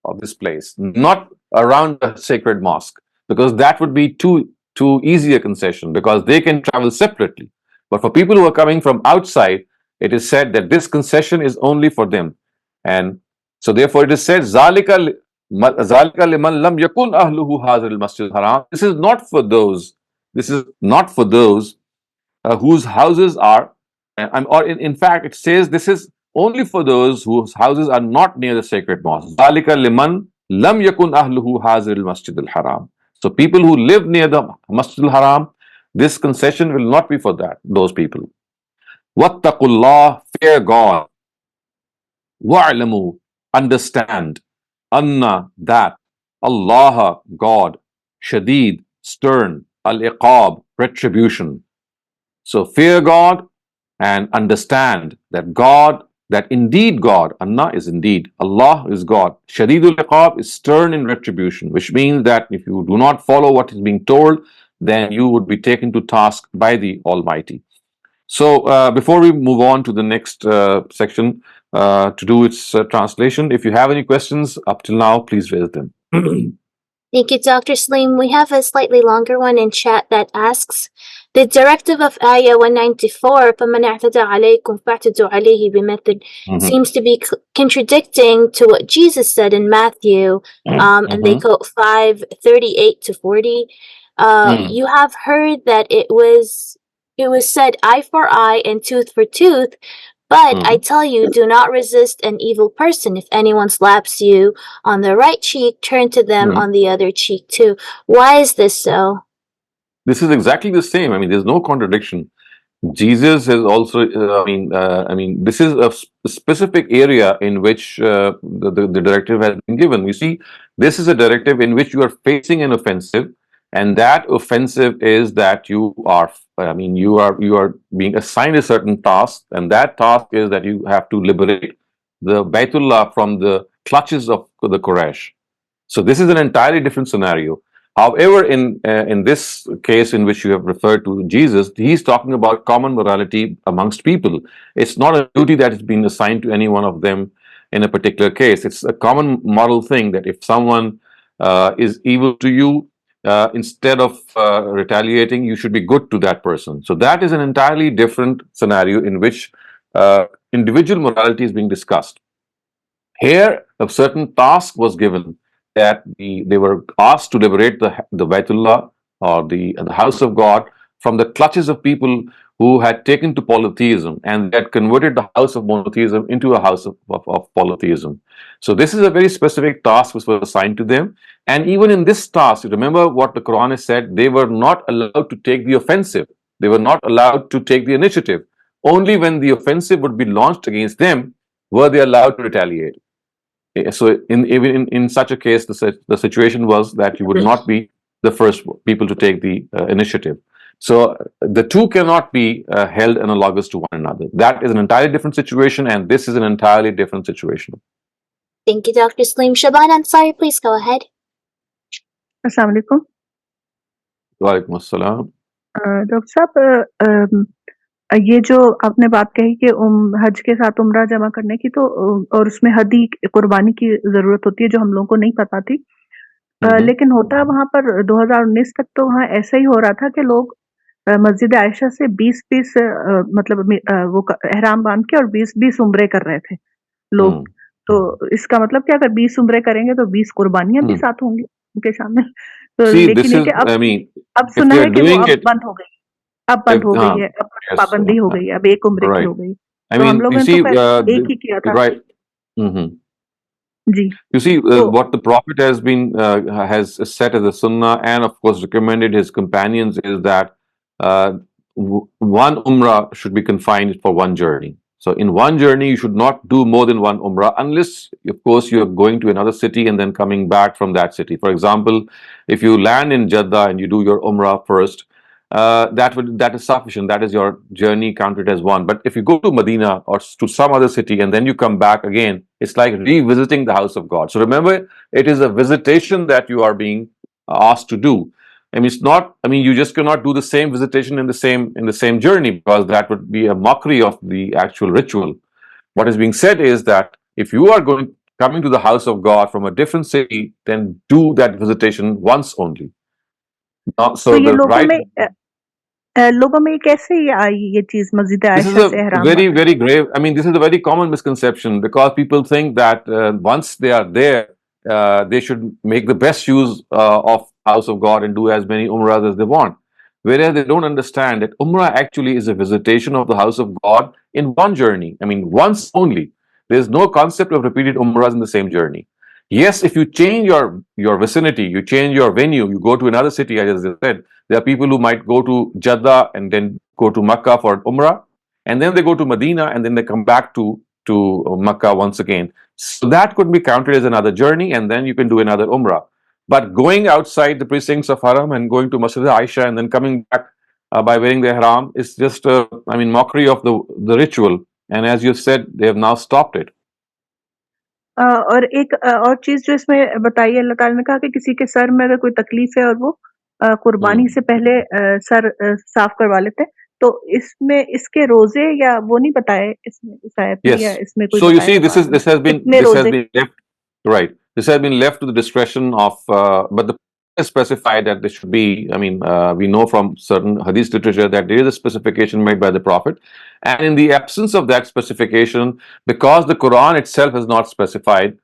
of this place, not around the sacred mosque, because that would be too easy a concession, because they can travel separately. But for people who are coming from outside, it is said that this concession is only for them. And so therefore it is said, Zalika liman lam yakun ahluhu hazir al-masjid haram. This is not for those whose houses are, or in fact it says this is only for those whose houses are not near the sacred mosque. Zalika liman lam yakun ahluhu hazir al-masjid al-haram. So people who live near the Masjid al-Haram, this concession will not be for those people. Wattaqullah, fear God. Wa'lamu, understand. Anna, that. Allah, God. Shadeed, stern. Al-iqab, retribution. So fear God and understand that indeed God, Anna is indeed, Allah is God. Shadeedul iqab is stern in retribution, which means that if you do not follow what is being told, then you would be taken to task by the Almighty. So before we move on to the next section to do its translation, if you have any questions up till now, please raise them. Thank you, Dr. Saleem. We have a slightly longer one in chat that asks, the directive of Ayah 194, فَمَنْ اعْتَدَى عَلَيْكُمْ فَاعْتَدُوا عَلَيْهِ بِمِثْلِ, seems to be contradicting to what Jesus said in Matthew, and they quote 5:38 to 40. You have heard that it was said eye for eye and tooth for tooth, but I tell you, do not resist an evil person. If anyone slaps you on the right cheek, turn to them on the other cheek too. Why is this so? This is exactly the same. I mean, there's no contradiction. Jesus has also, this is a specific area in which the directive has been given. You see, this is a directive in which you are facing an offensive, and that offensive is that you are being assigned a certain task, and that task is that you have to liberate the Baitullah from the clutches of the Quraysh. So this is an entirely different scenario. However, in this case in which you have referred to Jesus, he's talking about common morality amongst people. It's not a duty that has been assigned to any one of them in a particular case. It's a common moral thing that if someone is evil to you, instead of retaliating, you should be good to that person. So that is an entirely different scenario in which individual morality is being discussed. Here, a certain task was given that they were asked to liberate the Baitullah or the house of God from the clutches of people who had taken to polytheism and had converted the house of monotheism into a house of polytheism. So this is a very specific task which was assigned to them. And even in this task, remember what the Quran has said, they were not allowed to take the offensive. They were not allowed to take the initiative. Only when the offensive would be launched against them were they allowed to retaliate. So even in such a case, the situation was that you would not be the first people to take the initiative. So the two cannot be held analogous to one another. That is an entirely different situation, and this is an entirely different situation. Thank you, Dr. Saleem. Shaban Ansari, please go ahead. Assalamu alaikum. Wa alaikum assalam. Doctor साहब, ये जो आपने बात कही कि हज के साथ उम्रा जमा करने की, तो और उसमें हदी कुर्बानी की जरूरत होती है जो हम लोगों को नहीं पता थी, लेकिन होता वहां पर 2019 तक तो वहाँ ऐसा ही हो रहा था कि लोग मस्जिद आयशा से 20 पीस मतलब वो एहराम बांध के और 20 उम्रे कर रहे थे लोग। तो इसका मतलब कि अगर 20 उम्रे करेंगे तो 20 कुर्बानियां भी साथ होंगी उनके सामने। तो लेकिन ये कि अब सुना है कि वो अब बंद हो गई, अब बंद हो गई है, अब पाबंदी हो गई है, अब एक उम्रे की हो गई। तो हम लोगों ने तो एक ही किया था। You see, what the Prophet has been has set as a sunnah, and of course recommended his companions, is that one umrah should be confined for one journey. So in one journey, you should not do more than one umrah, unless, of course, you are going to another city and then coming back from that city. For example, if you land in Jeddah and you do your umrah first, that is sufficient. That is your journey counted as one. But if you go to Medina or to some other city and then you come back again, it's like revisiting the house of God. So remember, it is a visitation that you are being asked to do. I mean, it's not. I mean, you just cannot do the same visitation in the same journey, because that would be a mockery of the actual ritual. What is being said is that if you are coming to the house of God from a different city, then do that visitation once only. So the right. लोगों में कैसे आई ये चीज मस्जिद आयशा से एहराम? This is a very, very grave. I mean, this is a very common misconception, because people think that once they are there, they should make the best use of house of God and do as many umrahs as they want. Whereas they don't understand that umrah actually is a visitation of the house of God in one journey. I mean, once only. There's no concept of repeated umrahs in the same journey. Yes, if you change your vicinity, you change your venue, you go to another city, as I said, there are people who might go to Jeddah and then go to Makkah for Umrah, and then they go to Medina and then they come back to Makkah once again. So that could be counted as another journey, and then you can do another Umrah. But going outside the precincts of Haram and going to Masjid Aisha and then coming back by wearing the Ihram is just, mockery of the ritual. And as you said, they have now stopped it. और एक और चीज जो इसमें बताई, अल्लाह ताला ने कहा कि किसी के सर में अगर कोई तकलीफ है और वो कुर्बानी से पहले सर साफ करवा लेते हैं, तो इसमें इसके रोजे या वो नहीं बताए इसमें इस आयत में, या Yes. इसमें कोई So you बताया see, this कुरान में? has been कितने रोजे? left, right. This has been left to the discretion of, but the is specified that this should be. I mean, we know from certain hadith literature that there is a specification made by the Prophet, and in the absence of that specification, because the Quran itself has not specified,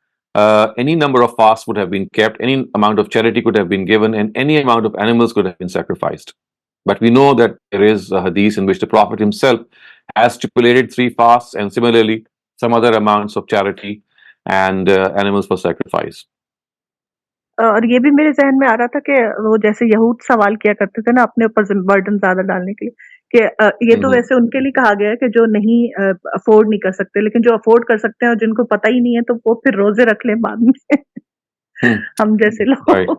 any number of fasts would have been kept, any amount of charity could have been given, and any amount of animals could have been sacrificed. But we know that there is a hadith in which the Prophet himself has stipulated 3 fasts and similarly some other amounts of charity and animals for sacrifice. और ये भी मेरे ज़हन में आ रहा था कि वो जैसे यहूद सवाल किया करते थे ना अपने ऊपर बर्डन ज़्यादा डालने के लिए, कि ये तो वैसे उनके लिए कहा गया है कि जो नहीं अफोर्ड नहीं कर सकते, लेकिन जो अफोर्ड कर सकते हैं और जिनको पता ही नहीं है तो वो फिर रोजे रख लें बाद में हम जैसे लोग.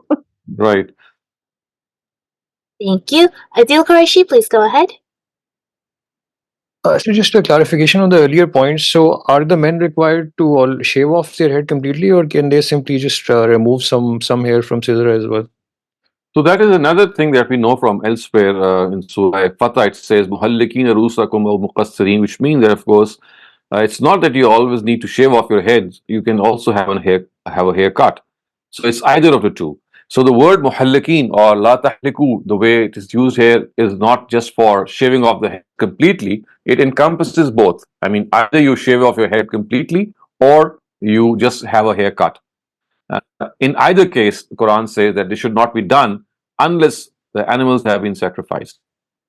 Right. Thank you. Adil Qureshi, please go ahead. So just a clarification on the earlier points. So are the men required to all shave off their head completely, or can they simply just remove some hair from scissor as well? So that is another thing that we know from elsewhere in Surah Fatah. It says "Muhallikina rusakum aw muqassirin," which means that, of course, it's not that you always need to shave off your heads. You can also have a haircut. So it's either of the two. So the word muhallikin or la tahliku, the way it is used here, is not just for shaving off the head completely. It encompasses both. I mean, either you shave off your head completely or you just have a haircut. In either case, the Quran says that this should not be done unless the animals have been sacrificed.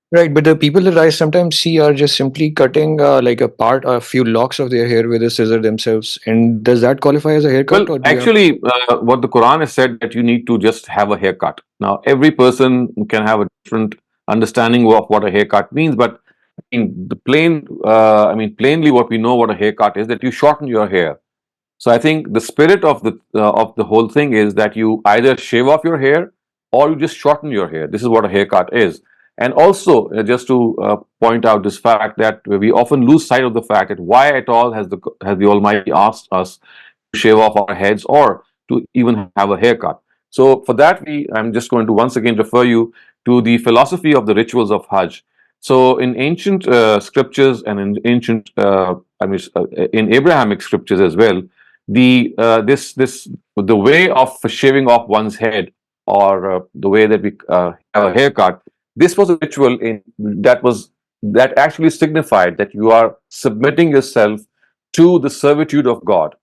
Right, but the people that I sometimes see are just simply cutting like a few locks of their hair with a scissor themselves. And does that qualify as a haircut? Well, Or do you have- actually, what the Quran has said that you need to just have a haircut. Now, every person can have a different understanding of what a haircut means, but in the plainly, what we know what a haircut is that you shorten your hair. So I think the spirit of the whole thing is that you either shave off your hair or you just shorten your hair. This is what a haircut is. And also, just to point out this fact that we often lose sight of the fact that why at all has the Almighty asked us to shave off our heads or to even have a haircut. So for that, I'm just going to once again refer you to the philosophy of the rituals of Hajj. So in ancient scriptures and in ancient, in Abrahamic scriptures as well, the way of shaving off one's head or the way that we have a haircut, this was a ritual that actually signified that you are submitting yourself to the servitude of God.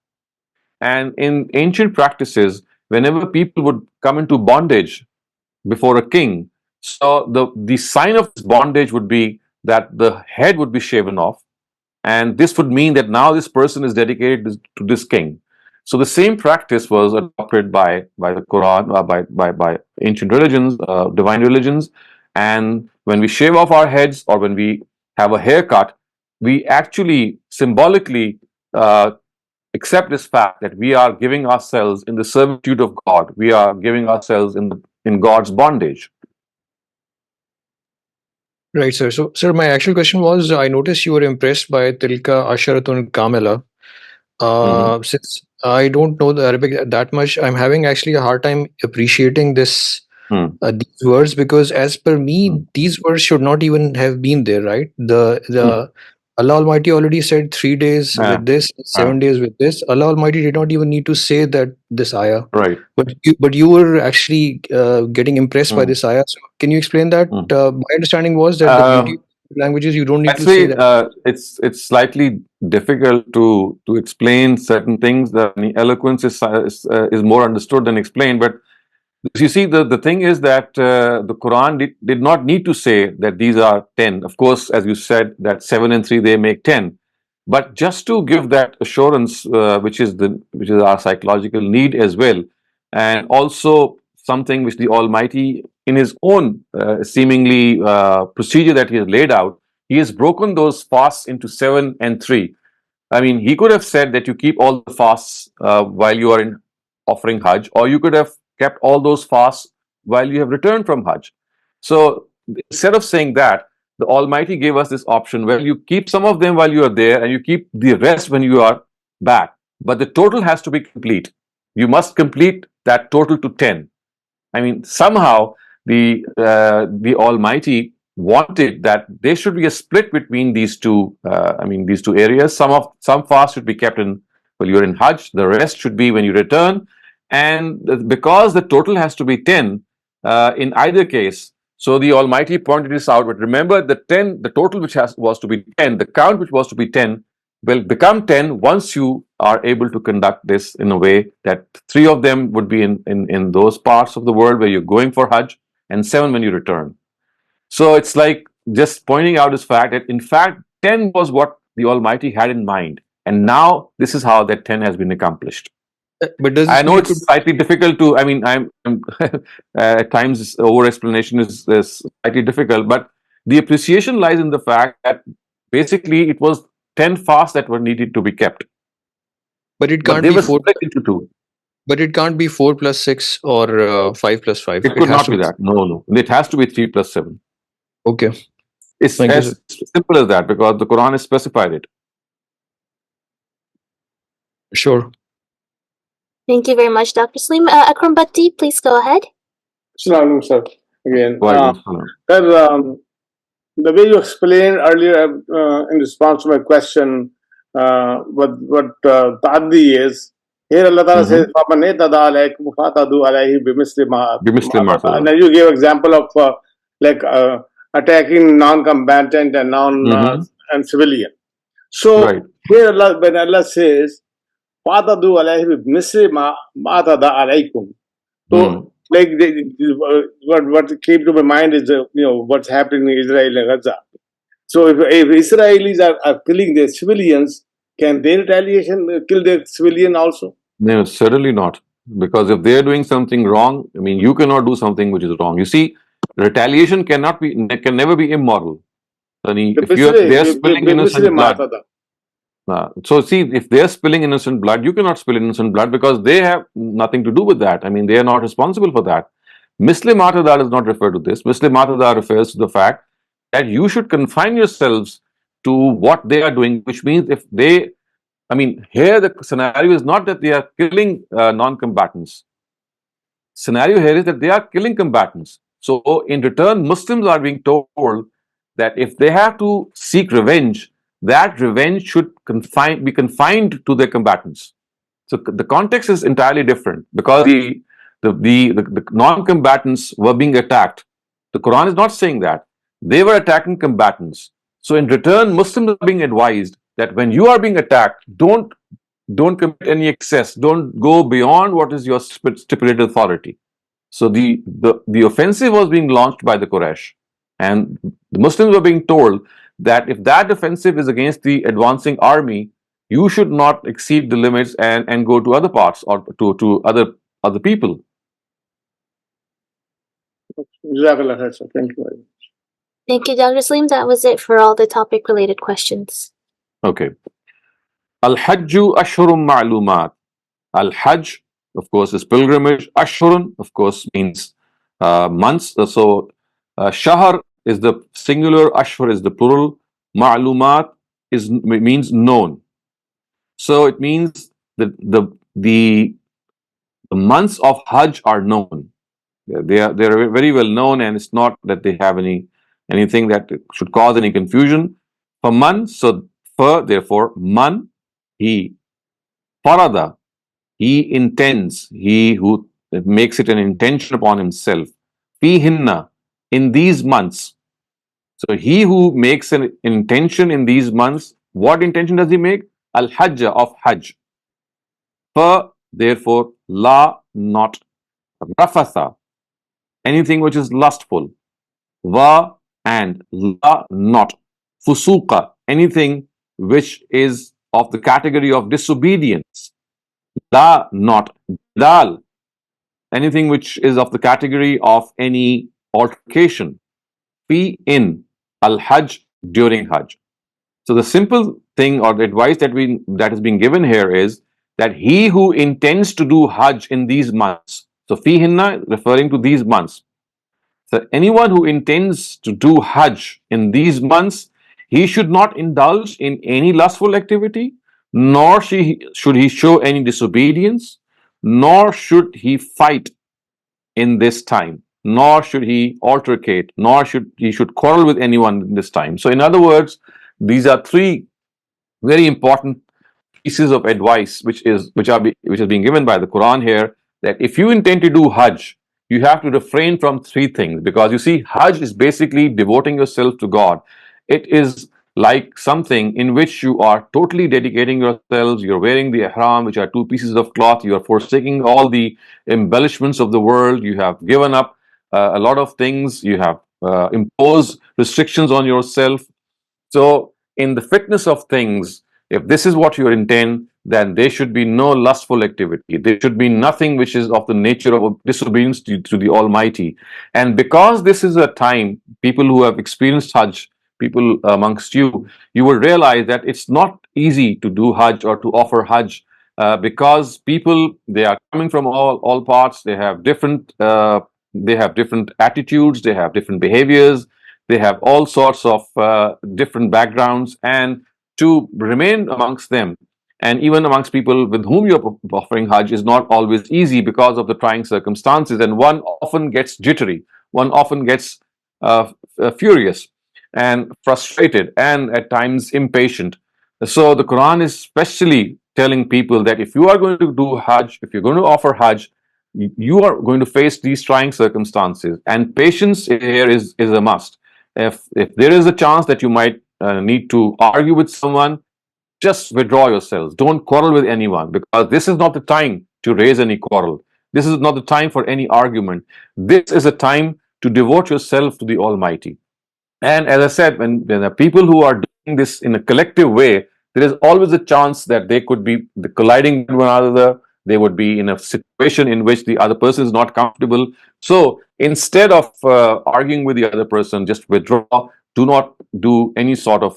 And in ancient practices, whenever people would come into bondage before a king, so the sign of this bondage would be that the head would be shaven off, and this would mean that now this person is dedicated to this king. So the same practice was adopted by the Quran, by ancient religions, divine religions. And when we shave off our heads or when we have a haircut, we actually symbolically accept this fact that we are giving ourselves in the servitude of God. We are giving ourselves in God's bondage. Right, sir. So, sir, my actual question was, I noticed you were impressed by Tilka Asharatun Kamila. Since I don't know the Arabic that much, I'm having actually a hard time appreciating these words, because as per me, these words should not even have been there, right? Allah Almighty already said 3 days with this, 7 days with this. Allah Almighty did not even need to say that this ayah. Right. But you were actually getting impressed by this ayah. So can you explain that? My understanding was that the beauty of languages, you don't need to say that. It's slightly difficult to explain certain things. The eloquence is more understood than explained. But you see, the thing is that the Quran did not need to say that these are 10. Of course, as you said, that 7 and 3 they make 10. But just to give that assurance, which is our psychological need as well, and also something which the Almighty, in His own seemingly procedure that He has laid out, He has broken those fasts into 7 and 3. I mean, He could have said that you keep all the fasts while you are in offering Hajj, or you could have kept all those fasts while you have returned from Hajj. So instead of saying that, the Almighty gave us this option where you keep some of them while you are there and you keep the rest when you are back. But the total has to be complete. You must complete that total to 10. I mean, somehow the Almighty wanted that there should be a split between these two. These two areas. Some fast should be kept in while you're in Hajj. The rest should be when you return. And because the total has to be 10 in either case, so the Almighty pointed this out. But remember, the total which was to be 10, the count which was to be 10, will become 10 once you are able to conduct this in a way that 3 of them would be in those parts of the world where you're going for Hajj, and 7 when you return. So it's like just pointing out this fact that in fact 10 was what the Almighty had in mind, and now this is how that 10 has been accomplished. But does I this know mean it's slightly difficult to. I mean, I'm at times over explanation is slightly difficult, but the appreciation lies in the fact that basically it was 10 fasts that were needed to be kept, but it but can't they be were 4 split into 2. but it can't be 4 plus 6 or 5 plus 5. It It could has not to be be that. No. It has to be 3 plus 7. okay. It's Thank you, sir. as simple as that because the Quran has specified it. Sure. Thank you very much, Dr. Saleem. Akram Bhatti, please go ahead. Assalamu alaikum, sir. Again, Walaikum salam. sir, the way you explained earlier in response to my question, what ta'addi is, here Allah Ta'ala says, فَمَنْ اِعْتَدَى عَلَيْكُمْ فَاعْتَدُوا عَلَيْهِ بِمِثْلِ مَا بِمِثْلِ مَا اعْتَدَى. And تَدَى. then you gave example of attacking non-combatant and and civilian. So Right. here when Allah says, فَاعْتَدُوا عَلَيْهِ بِمِثْلِ مَا اعْتَدَى عَلَيْكُمْ. So, like what came to my mind is what's happening in Israel and Gaza. So if Israelis are killing their civilians, can their retaliation kill their civilian also? No, certainly not. Because if they're doing something wrong, I mean, you cannot do something which is wrong. You see, retaliation can never be immoral. I mean, if they're spilling innocent blood. So see, if they're spilling innocent blood, you cannot spill innocent blood because they have nothing to do with that. I mean, they are not responsible for that. Misli Matada does not refer to this. Misli Matada refers to the fact that you should confine yourselves to what they are doing, which means if they, I mean, here the scenario is not that they are killing non-combatants. Scenario here is that they are killing combatants. So in return, Muslims are being told that if they have to seek revenge, that revenge should be confined to their combatants. So the context is entirely different because the non-combatants were being attacked. The Quran is not saying that. They were attacking combatants. So in return, Muslims are being advised that when you are being attacked, don't commit any excess. Don't go beyond what is your stipulated authority. So the offensive was being launched by the Quraysh, and the Muslims were being told that if that offensive is against the advancing army, you should not exceed the limits and go to other parts or to other people. Thank you very much. Thank you, Dr. Saleem. That was it for all the topic-related questions. Okay. Al-Hajju Ashhurum Ma'lumat. Al-Hajj, of course, is pilgrimage. Ashhurun, of course, means months. So Shahar is the singular, Ashhur is the plural. Ma'lumat means known. So it means that the months of Hajj are known. They are very well known, and it's not that they have anything that should cause any confusion. For man, so for therefore man, he farada, he intends, he who makes it an intention upon himself. Fihinna, in these months. So he who makes an intention in these months, what intention does he make? Al-Hajj, of Hajj. For therefore, la, not. Rafatha, anything which is lustful. Va, and la, not. Fusuqa, anything which is of the category of disobedience. La, not. Dal, anything which is of the category of any altercation. Fi, in. Al-Hajj, during Hajj. So the simple thing or the advice that is being given here is that he who intends to do Hajj in these months, so fihinna referring to these months. So anyone who intends to do Hajj in these months, he should not indulge in any lustful activity, nor should he show any disobedience, nor should he fight in this time, nor should he altercate, nor should quarrel with anyone in this time. So in other words, these are three very important pieces of advice which is being given by the Quran here, that if you intend to do Hajj, you have to refrain from three things, because you see, Hajj is basically devoting yourself to God. It is like something in which you are totally dedicating yourselves. You're wearing the ihram, which are two pieces of cloth. You are forsaking all the embellishments of the world. You have given up a lot of things. You have imposed restrictions on yourself. So, in the fitness of things, if this is what you intend, then there should be no lustful activity. There should be nothing which is of the nature of disobedience to the Almighty. And because this is a time, people who have experienced Hajj, people amongst you, you will realize that it's not easy to do Hajj or to offer Hajj, because people, they are coming from all parts. They have different attitudes. They have different behaviors. They have all sorts of different backgrounds, and to remain amongst them and even amongst people with whom you're offering Hajj is not always easy because of the trying circumstances, and one often gets jittery, one often gets furious and frustrated and at times impatient. So the Quran is especially telling people that if you are going to do Hajj, if you're going to offer Hajj, you are going to face these trying circumstances, and patience here is a must. If there is a chance that you might need to argue with someone, just withdraw yourselves. Don't quarrel with anyone, because this is not the time to raise any quarrel. This is not the time for any argument. This is a time to devote yourself to the Almighty. And as I said, when there are people who are doing this in a collective way, there is always a chance that they could be colliding with one another. They would be in a situation in which the other person is not comfortable. So instead of arguing with the other person, just withdraw. Do not do any sort of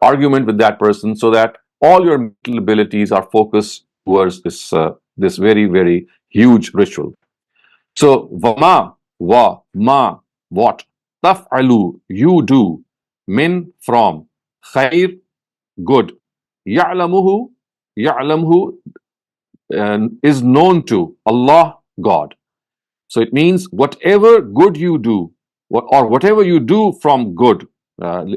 argument with that person, so that all your mental abilities are focused towards this very, very huge ritual. So, vama, wa, ma, what, taf'alu, you do, min, from, khair, good, ya'lamuhu, ya'lamuhu, is known to Allah, God. So it means whatever good you do, or whatever you do from good.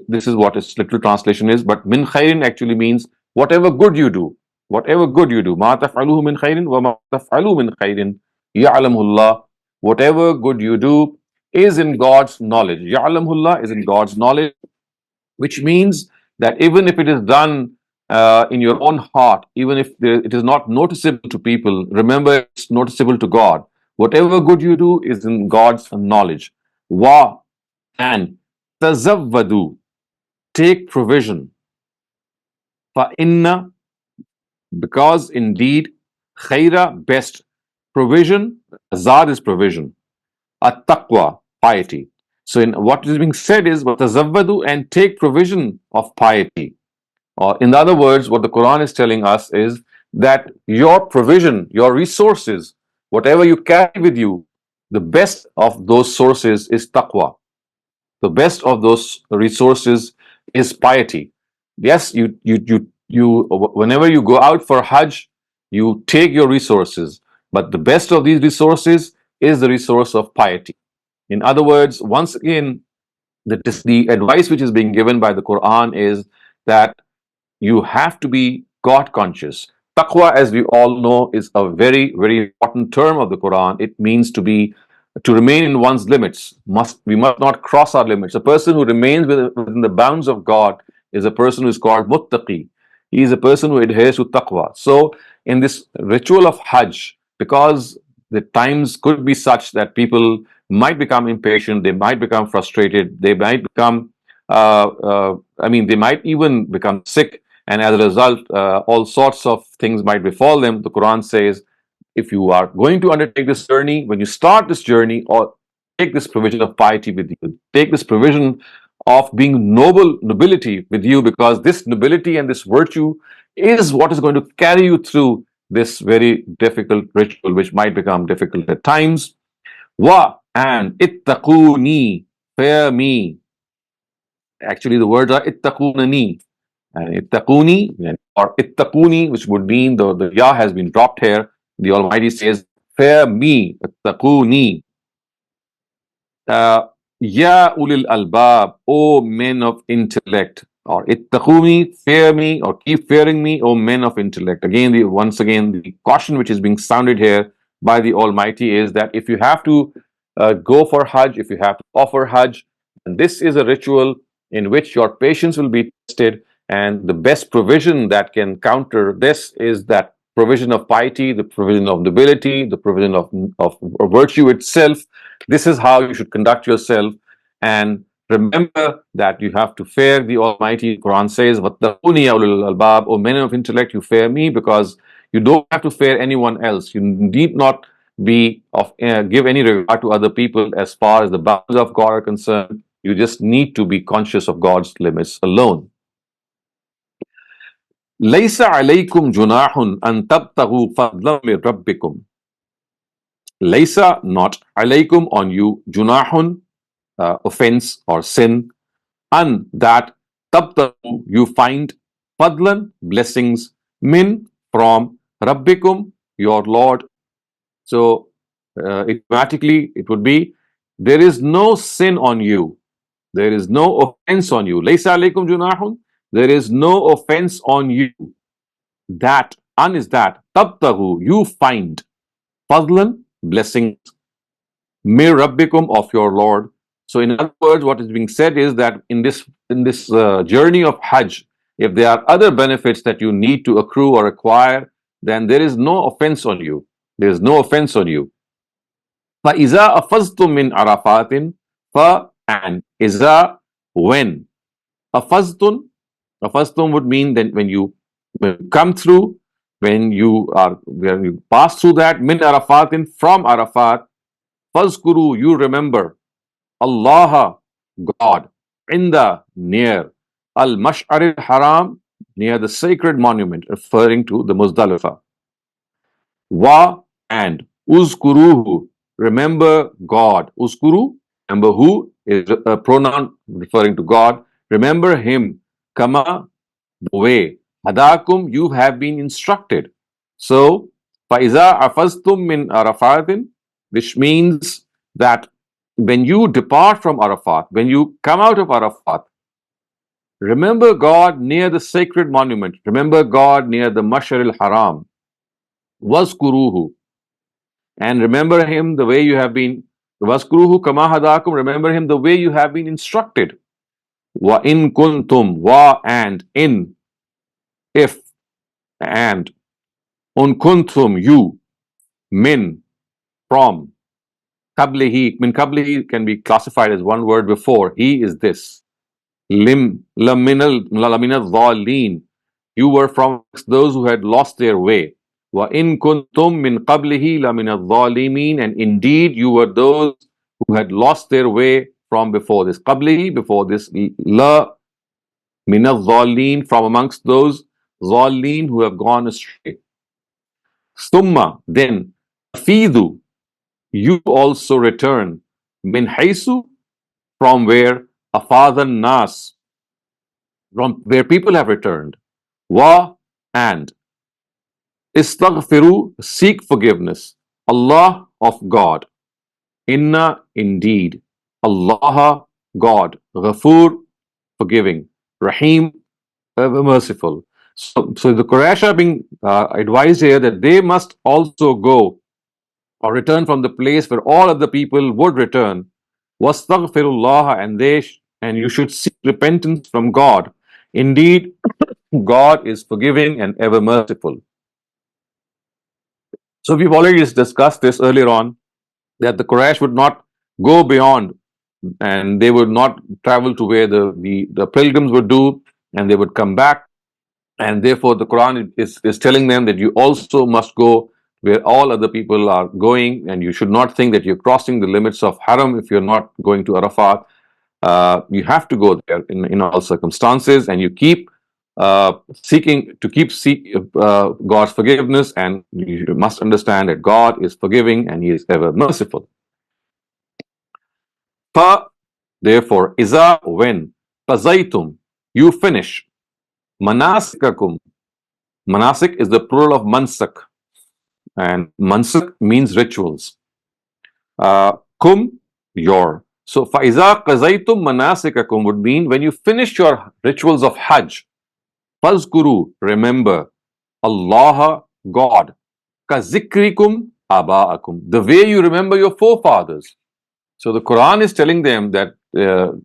This is what its literal translation is, but min khairin actually means whatever good you do. Whatever good you do. Ma taf'aluhu min khairin wa ma taf'alu min khairin ya'lamullah. Whatever good you do is in God's knowledge. Ya'lamullah is in God's knowledge, which means that even if it is done in your own heart, even if it is not noticeable to people, remember it's noticeable to God. Whatever good you do is in God's knowledge. Wa, and tazawwadu, take provision. Fa inna, because indeed, khaira, best, provision, zad is provision, at-taqwa, piety. So in what is being said is, tazawwadu, and take provision of piety. In other words, what the Quran is telling us is that your provision, your resources, whatever you carry with you, the best of those sources is taqwa. The best of those resources is piety. Yes, whenever you go out for Hajj, you take your resources, but the best of these resources is the resource of piety. In other words, once again, the advice which is being given by the Quran is that you have to be God conscious. Taqwa, as we all know, is a very, very important term of the Quran. It means to remain in one's limits. We must not cross our limits. A person who remains within the bounds of God is a person who is called muttaqi. He is a person who adheres to taqwa. So in this ritual of Hajj, because the times could be such that people might become impatient, they might become frustrated, they might become I mean, they might even become sick, and as a result, all sorts of things might befall them. The Quran says, if you are going to undertake this journey, when you start this journey, or take this provision of piety with you, take this provision of being nobility with you, because this nobility and this virtue is what is going to carry you through this very difficult ritual, which might become difficult at times. Wa, and ittaquni, fear me. Actually, the words are ittaqunani. And ittaquni, or ittaquni, which would mean the ya has been dropped here. The Almighty says, fear me, ittaquni. Uh, Ya ulil albab, O men of intellect, or ittaquni, fear me, or keep fearing me, O men of intellect. Again, once again, the caution which is being sounded here by the Almighty is that if you have to go for Hajj, if you have to offer Hajj, and this is a ritual in which your patience will be tested, and the best provision that can counter this is that provision of piety, the provision of nobility, the provision of virtue itself. This is how you should conduct yourself. And remember that you have to fear the Almighty. Quran says, "Wattaquni ya ulul albab," O men of intellect, you fear me, because you don't have to fear anyone else. You need not be give any regard to other people as far as the bounds of God are concerned. You just need to be conscious of God's limits alone. لَيْسَ عَلَيْكُمْ جُنَاحٌ أَن تَبْتَغُوا فَضْلًا مِنْ رَبِّكُمْ. Laysa, not, alaykum, on you, junahun, offense or sin, and that tabtahu, you find, fadlan, blessings, min, from, rabbikum, your Lord. So automatically it would be, there is no sin on you, there is no offense on you. Laysa alaykum junahun, there is no offense on you. That, an is that, tabtahu, you find, fadlan, blessings, mir rabbikum, of your Lord. So in other words, what is being said is that in this journey of Hajj, if there are other benefits that you need to accrue or acquire, then there is no offense on you. There is no offense on you. فَإِذَا أَفَزْتُم مِّنْ عَرَفَاتٍ, and إِذَا, when, afaztum would mean that when you come through, when you pass through that, min arafatin, from Arafat, fazkuru, you remember, Allah, God, inda, near, al-mash'ar al-haram, near the sacred monument, referring to the Muzdalifah. Wa, and, uzkuruhu, remember God. Uzkuru, remember who, is a pronoun referring to God. Remember him, kama, the way, hadakum, you have been instructed. So, فَإِذَا أَفَزْتُم مِّنْ عَرَفَاتٍ, which means that when you depart from Arafat, when you come out of Arafat, remember God near the sacred monument, remember God near the Mash'ar al-Haram, wazkuruhu, and remember him the way you have been, wazkuruhu kama hadakum, remember him the way you have been instructed. Wa in kuntum, wa, and, in, if, and, un kuntum, you, min, from, qablihi, min qablihi can be classified as one word before, he is this, laminal dhalin, you were from those who had lost their way. Wa in kuntum min qablihi laminal dhalimin, and indeed you were those who had lost their way from before this. Qablihi, before this, la minal dhalin, from amongst those dhalin who have gone astray. Summa, then, afidu, you also return, min haysu, from where, afadan nas, from where people have returned. Wa, and, istaghfiru, seek forgiveness, Allah, of God. Inna, indeed, Allah, God, Ghafoor, forgiving, Rahim, ever merciful. So the Quraysh are being advised here that they must also go or return from the place where all other people would return. Wastaghfirullah, and you should seek repentance from God. Indeed, God is forgiving and ever merciful. So we've already discussed this earlier on, that the Quraysh would not go beyond and they would not travel to where the pilgrims would do, and they would come back. And therefore, the Quran is telling them that you also must go where all other people are going, and you should not think that you're crossing the limits of Haram if you're not going to Arafat. You have to go there in all circumstances, and you keep seek God's forgiveness, and you must understand that God is forgiving and He is ever merciful. Therefore, iza, when qazaytum, you finish manasikakum. Manasik is the plural of mansak, and mansak means rituals. Kum, your. So, faiza qazaytum manasikakum would mean when you finish your rituals of Hajj. Fazkuru, remember Allah, God. Kazikrikum aba'akum, the way you remember your forefathers. So the Quran is telling them that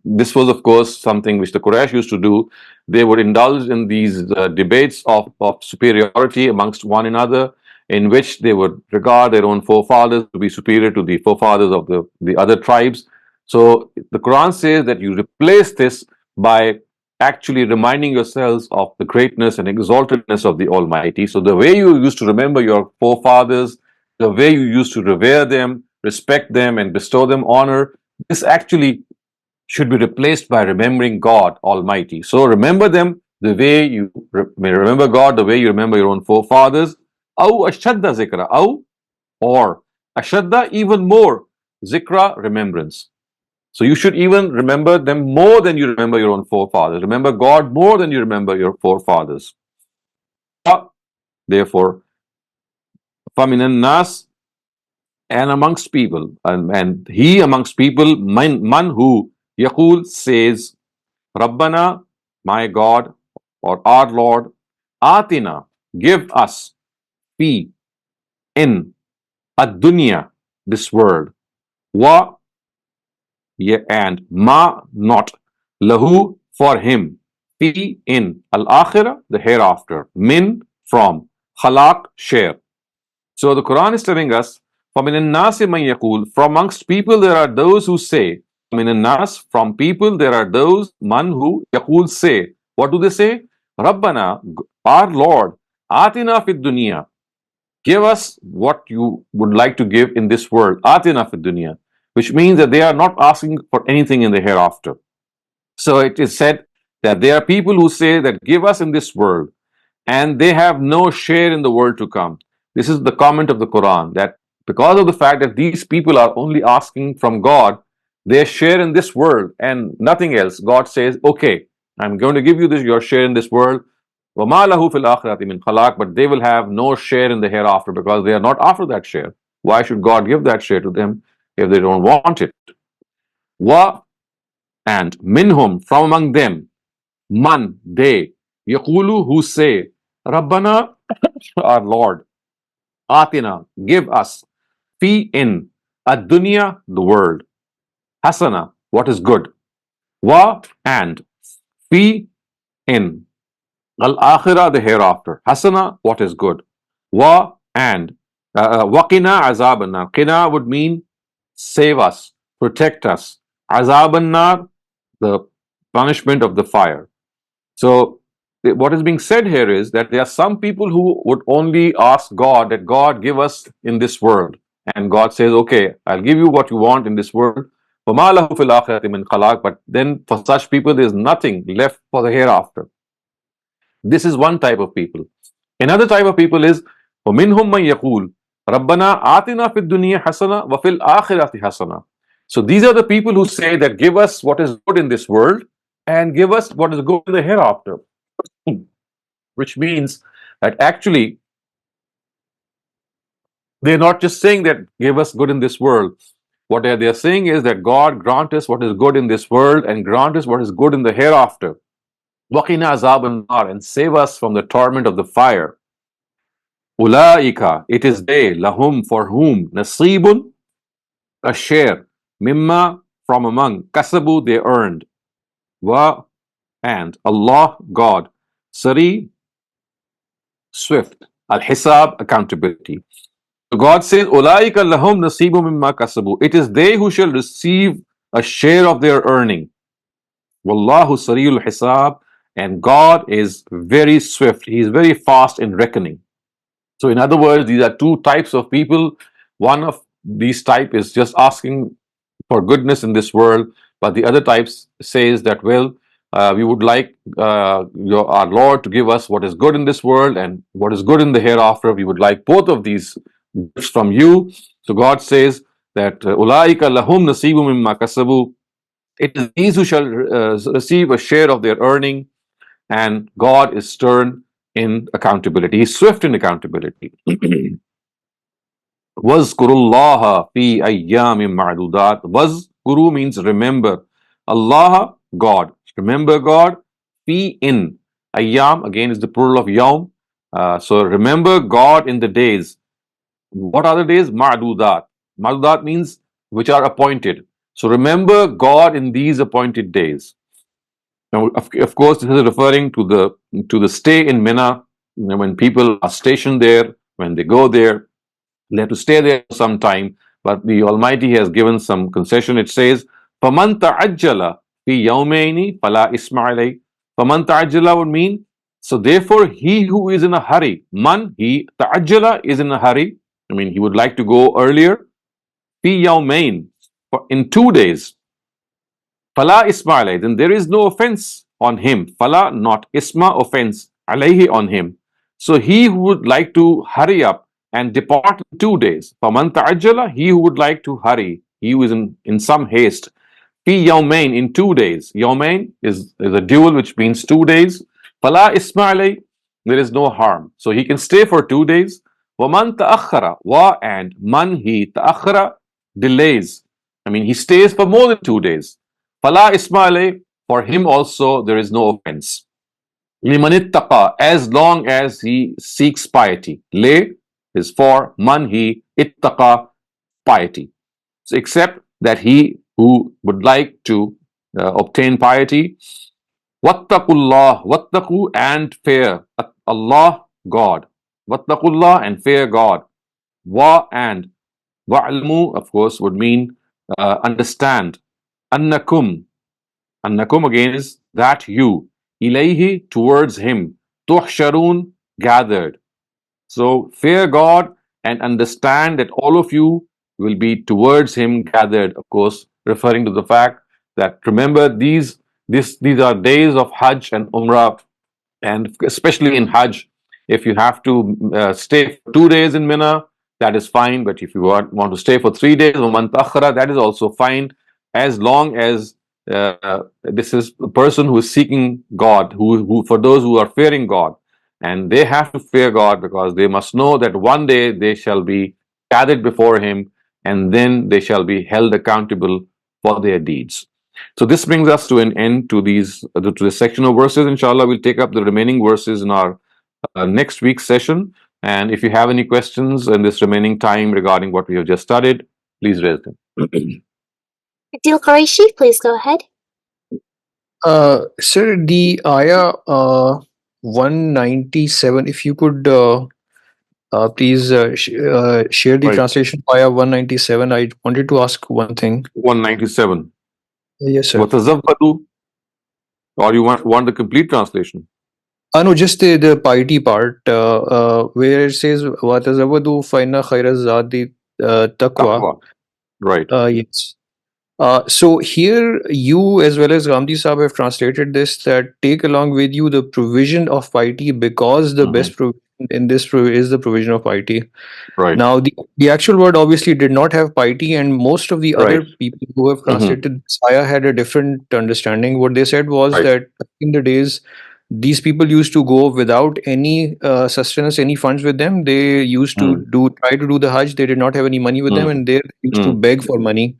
this was, of course, something which the Quraysh used to do. They would indulge in these debates of superiority amongst one another, in which they would regard their own forefathers to be superior to the forefathers of the other tribes. So the Quran says that you replace this by actually reminding yourselves of the greatness and exaltedness of the Almighty. So the way you used to remember your forefathers, the way you used to revere them, respect them, and bestow them honor, this actually should be replaced by remembering God Almighty. So remember them the way you may remember God, the way you remember your own forefathers. Aw ashadda zikra, or ashadda, even more, zikra, remembrance. So you should even remember them more than you remember your own forefathers. Remember God more than you remember your forefathers. Therefore, فَمِنَ النَّاسِ, and amongst people, and he amongst people, man who yaqul says, Rabbana, my God, or our Lord, Atina, give us, fi, in, ad-dunya, this world, wa, and ma, not, lahu, for him, fi, in, al-akhirah, the hereafter, min, from, khalaq, share. So the Quran is telling us, فَمِنَ النَّاسِ مَنْ يَقُولُ, from amongst people there are those who say, فَمِنَ النَّاسِ, from people there are those, man who يَقُول, say. What do they say? Rabbana, our Lord, Atina fid dunya, give us what you would like to give in this world. Atina fid dunya, which means that they are not asking for anything in the hereafter. So it is said that there are people who say that give us in this world, and they have no share in the world to come. This is the comment of the Quran, that because of the fact that these people are only asking from God their share in this world and nothing else, God says, okay, I'm going to give you your share in this world. وَمَا لَهُ فِي الْآخِرَةِ مِنْ خَلَاقٍ, but they will have no share in the hereafter because they are not after that share. Why should God give that share to them if they don't want it? Wa, and minhum, from among them, man, they, yaqulu, who say, Rabbana, our Lord, Atina, give us, fi, in, ad-dunya, the world, hasana, what is good, wa, and, fi, in, al-akhirah, the hereafter, hasana, what is good, wa, and, waqina azab an-nar. Qina would mean save us, protect us. Azab an-nar, the punishment of the fire. So what is being said here is that there are some people who would only ask God that God give us in this world, and God says, okay, I'll give you what you want in this world. وَمَا لَهُ فِي الْآخِرَةِ مِنْ خَلَاقٍ, but then for such people there is nothing left for the hereafter. This is one type of people. Another type of people is وَمِنْهُمْ مَنْ يَقُولُ رَبَّنَا آتِنَا فِي الدُّنْيَا حَسَنَةً وَفِي الْآخِرَةِ حَسَنَةً. So these are the people who say that give us what is good in this world and give us what is good in the hereafter. Which means that actually they're not just saying that give us good in this world. What they're saying is that God grant us what is good in this world and grant us what is good in the hereafter. Waqina azab an-nar, and save us from the torment of the fire. Ulaika, it is they, lahum, for whom, nasibun, a share, mimma, from among, kasabu, they earned, wa, and, Allah, God, sari, swift, al-hisab, accountability. So God says, Ulaika lahum nasibu mimma kasabu. It is they who shall receive a share of their earning. Wallahu Sariyul Hisab, and God is very swift. He is very fast in reckoning. So, in other words, these are two types of people. One of these type is just asking for goodness in this world, but the other types says that, well, we would like our Lord to give us what is good in this world and what is good in the hereafter. We would like both of these gifts from you. So God says that ulaika lahum nasibum mimma kasabu. It is these who shall receive a share of their earning, and God is stern in accountability. He's swift in accountability. Wazkurullaha fi ayyamim ma'dudat. Wazkuru means remember. Allah, God. Remember God. Fi in. Ayyam again is the plural of yawm. So remember God in the days. What are the days? Ma'dudat. Ma'dudat means which are appointed. So remember God in these appointed days. Now, of course, this is referring to the stay in Mina. When people are stationed there, when they go there, they have to stay there for some time. But the Almighty has given some concession. It says, "Faman ta'ajjala fi yawmayni fala isma alayh." Faman ta'ajjala would mean, so therefore he who is in a hurry, he ta'ajjala is in a hurry. I mean, he would like to go earlier. Fi yawmayn, in 2 days. Fala isma alayhi, then there is no offense on him. Fala, not isma, offense, alayhi, on him. So he who would like to hurry up and depart in 2 days. Faman ta'ajjala, he who would like to hurry, he who is in some haste. Fi yawmain, in 2 days. Yawmain is a dual which means 2 days. Fala isma alayhi, there is no harm. So he can stay for 2 days. Waman ta'akhara, wa, and man, he ta'akhara, delays. I mean, he stays for more than 2 days. Fala isma alayh, for him also there is no offense. Liman ittaqa, as long as he seeks piety. Le is for, man, he, ittaqa, piety. So except that he who would like to obtain piety, wattaqullah, wattaqu, and fear Allah, God. Wattaqullah, and fear God. Wa, and wa'almu, of course, would mean understand. Annakum, annakum again is that you. Ilayhi, towards him. Tuhsharun, gathered. So fear God and understand that all of you will be towards him gathered, of course, referring to the fact that, remember, these are days of Hajj and Umrah, and especially in Hajj, if you have to stay for 2 days in Mina, that is fine. But if you want to stay for 3 days, that is also fine, as long as this is a person who is seeking God, who for those who are fearing God. And they have to fear God because they must know that one day they shall be gathered before him, and then they shall be held accountable for their deeds. So this brings us to an end to this section of verses. Inshallah, we'll take up the remaining verses in our next week's session. And if you have any questions in this remaining time regarding what we have just studied, please raise them. Adil Quraishi, please go ahead. Sir, the ayah 197, if you could please share the Right. translation of ayah 197. I wanted to ask one thing. 197. Yes, sir. وَتَزَوَّدُوا, or you want the complete translation? No, just the piety part, where it says وَتَزَوَّدُوا فَإِنَّ خَيْرَ الزَّادِ تَقْوَى. Taqwa. Right. Yes. So here you as well as Ghamidi Sahab have translated this, that take along with you the provision of piety, because the best provision in this is the provision of piety. Right. Now the actual word obviously did not have piety, and most of the other Right. people who have translated this ayah had a different understanding. What they said was Right. that in the days these people used to go without any sustenance, any funds with them. They used to try to do the Hajj. They did not have any money with them, and they used to beg for money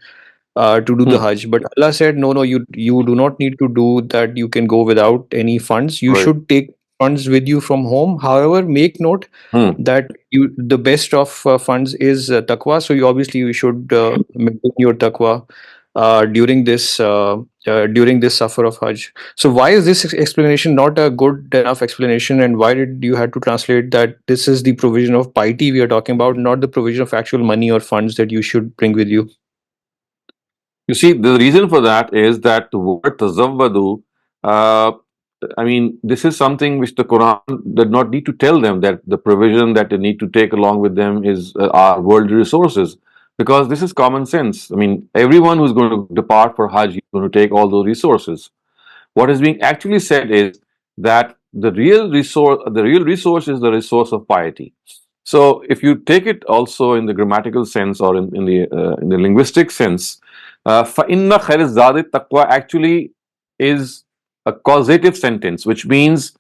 to do the Hajj. But Allah said, no, you do not need to do that. You can go without any funds. You Right. should take funds with you from home. However, make note that the best of funds is taqwa. So you should maintain your taqwa during this safar of Hajj. So why is this explanation not a good enough explanation, and why did you have to translate that this is the provision of piety we are talking about, not the provision of actual money or funds that you should bring with you? You see, the reason for that is that the word tazawwadu, uh, I mean, this is something which the Quran did not need to tell them, that the provision that they need to take along with them is our worldly resources, because this is common sense. I mean, everyone who's going to depart for Hajj is going to take all those resources. What is being actually said is that the real resource is the resource of piety. So if you take it also in the grammatical sense, or in the linguistic sense, فَإِنَّ خَيْرَ الزَّادِ taqwa actually is a causative sentence, which means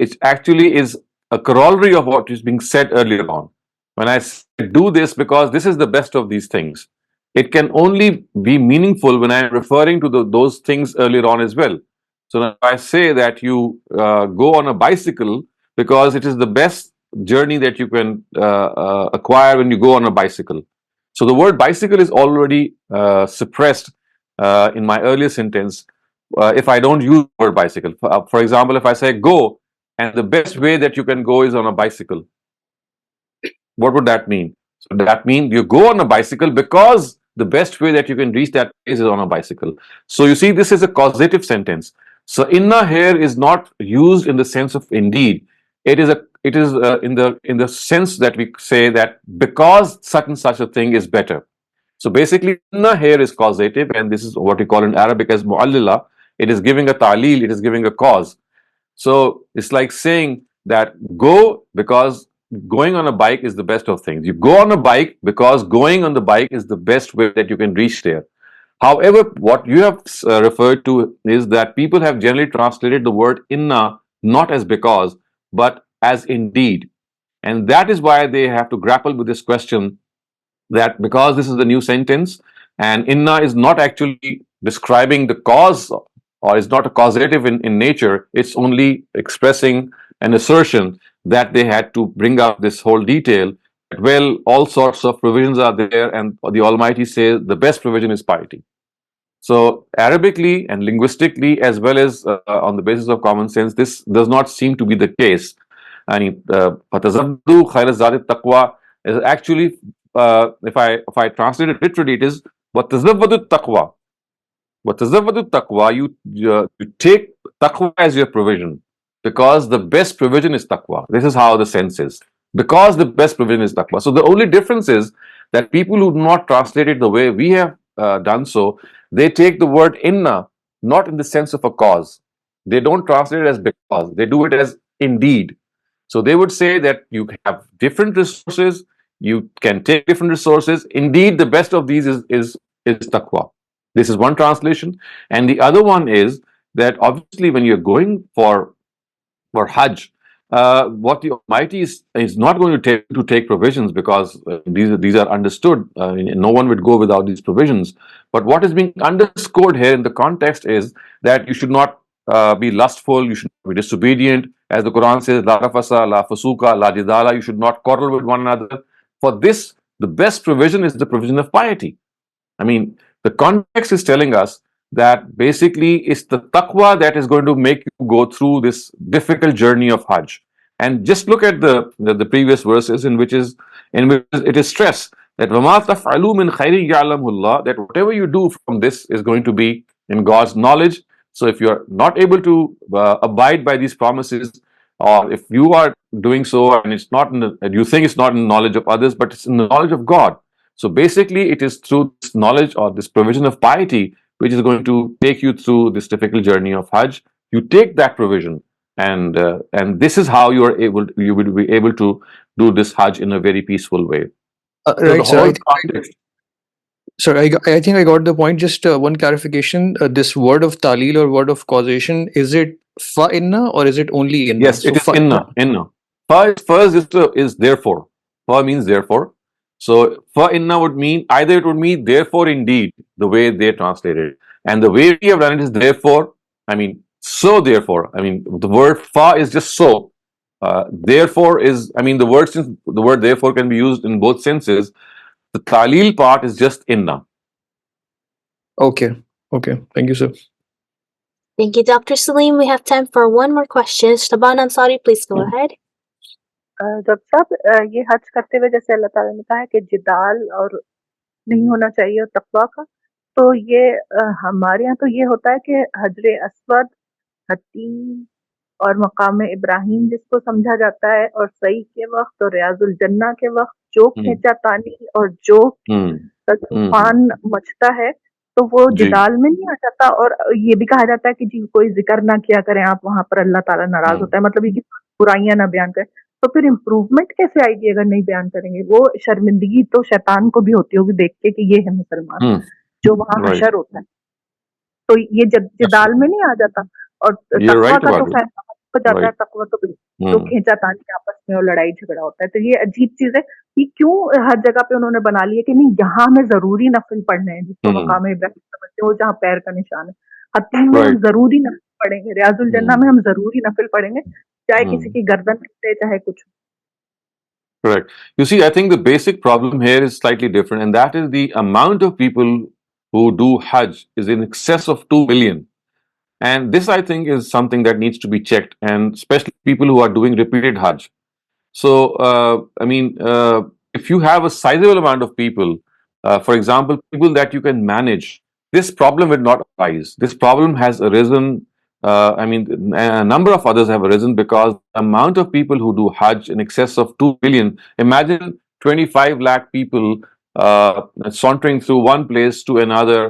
it actually is a corollary of what is being said earlier on. When I say do this because this is the best of these things, it can only be meaningful when I am referring to those things earlier on as well. So now if I say that you go on a bicycle because it is the best journey that you can acquire when you go on a bicycle. So the word bicycle is already suppressed in my earlier sentence if I don't use the word bicycle. For example, if I say go, and the best way that you can go is on a bicycle, what would that mean? So that means you go on a bicycle because the best way that you can reach that place is on a bicycle. So you see, this is a causative sentence. So inna here is not used in the sense of indeed. It is in the sense that we say that because such and such a thing is better. So basically, inna here is causative, and this is what we call in Arabic as mu'allila. It is giving a ta'lil, it is giving a cause. So it's like saying that go because going on a bike is the best of things. You go on a bike because going on the bike is the best way that you can reach there. However, what you have referred to is that people have generally translated the word inna not as because, but as indeed. And that is why they have to grapple with this question, that because this is the new sentence and inna is not actually describing the cause, or is not a causative in nature, it's only expressing an assertion that they had to bring up this whole detail. Well, all sorts of provisions are there, and the Almighty says the best provision is piety. So, Arabically and linguistically, as well as on the basis of common sense, this does not seem to be the case. I mean, فَتَزَوَّدُوا خَيْرَ الزَّادِ التَّقْوَى is actually, if I translate it literally, it is وَتَزَوَّدُوا التَّقْوَى. وَتَزَوَّدُوا التَّقْوَى, you take taqwa as your provision, because the best provision is taqwa. This is how the sense is. Because the best provision is taqwa. So the only difference is that people who do not translate it the way we have done so, they take the word inna not in the sense of a cause. They don't translate it as because, they do it as indeed. So they would say that you have different resources, you can take different resources. Indeed, the best of these is taqwa. This is one translation. And the other one is that obviously when you're going for Hajj, what the Almighty is not going to take provisions, because these are understood. No one would go without these provisions. But what is being underscored here in the context is that you should not be lustful, you should not be disobedient. As the Quran says, La rafasa, la fasuka, la jidala, you should not quarrel with one another. For this, the best provision is the provision of piety. I mean, the context is telling us that basically it's the taqwa that is going to make you go through this difficult journey of Hajj. And just look at the previous verses in which it is stressed that وَمَا تَفْعَلُوا مِنْ خَيْرٍ يَعْلَمُهُ اللَّهُ, that whatever you do from this is going to be in God's knowledge. So if you are not able to abide by these promises, or if you are doing so and it's not you think it's not in the knowledge of others, but it's in the knowledge of God. So basically, it is through this knowledge or this provision of piety which is going to take you through this difficult journey of Hajj. You take that provision, and this is how you will be able to do this Hajj in a very peaceful way. So the Right, sir. whole context. Sir, I think I got the point. Just one clarification. This word of talil or word of causation, is it fa inna or is it only inna? Yes, So it is fa inna. inna. First is therefore. Fa means therefore. So fa inna would mean either it would mean therefore indeed, the way they translated it. And the way we have done it is therefore, I mean, so therefore. I mean, the word fa is just so. Therefore is, I mean, since the word therefore can be used in both senses, the talil part is just inna. Okay. Okay. Thank you, sir. Thank you, Dr. Saleem. We have time for one more question. Shaban Ansari, please go ahead. Doctor साहब ये हज करते हुए जैसे अल्लाह ताला ने कहा है कि जिदाल और नहीं होना चाहिए और तकवा का, तो ये हमारे यहाँ तो ये होता है कि हजरे अस्वद, हतीम और मकाम इब्राहिम जिसको समझा जाता है, और सही के वक्त और रियाजुल जन्ना के वक्त जो हम्म, खींचातानी और जो तूफान मचता है, तो वो जी जिदाल में नहीं आ जाता। और ये भी कहा जाता है कि जी कोई जिक्र ना किया करें आप, वहां पर अल्लाह ताला नाराज होता है, मतलब ये कि बुराइयां ना बयान करें। तो फिर इम्प्रूवमेंट कैसे आएगी अगर नहीं बयान करेंगे? वो शर्मिंदगी तो शैतान को भी होती होगी देख के कि ये है मुसलमान जो वहां राइट हशर होता है। तो ये जिदाल में नहीं आ जाता। और you're तकवा right का तो about it फैसला हो जाता है, right तकवा तो जो खींचातानी आपस में और लड़ाई झगड़ा होता है। तो ये अजीब चीज है कि क्यों हर जगह पे उन्होंने बना लिया कि नहीं यहाँ हमें जरूरी नफिल पढ़ने हैं, जिसको मकाम इब्राहिम समझते हो जहाँ पैर का निशान है। हतीम में हम right जरूरी नफिल पढ़ेंगे, रियाजुल जन्ना में हम जरूरी नफिल पढ़ेंगे, चाहे किसी की गर्दन टूटे चाहे कुछ। Correct. You see, I think the basic problem here is slightly different, and that is the amount of people who do Hajj is in excess of 2 million. And this, I think, is something that needs to be checked, and especially people who are doing repeated Hajj. So, if you have a sizable amount of people, for example, people that you can manage, this problem would not arise. This problem has arisen. A number of others have arisen because the amount of people who do Hajj in excess of 2 million. Imagine 25 lakh people sauntering through one place to another,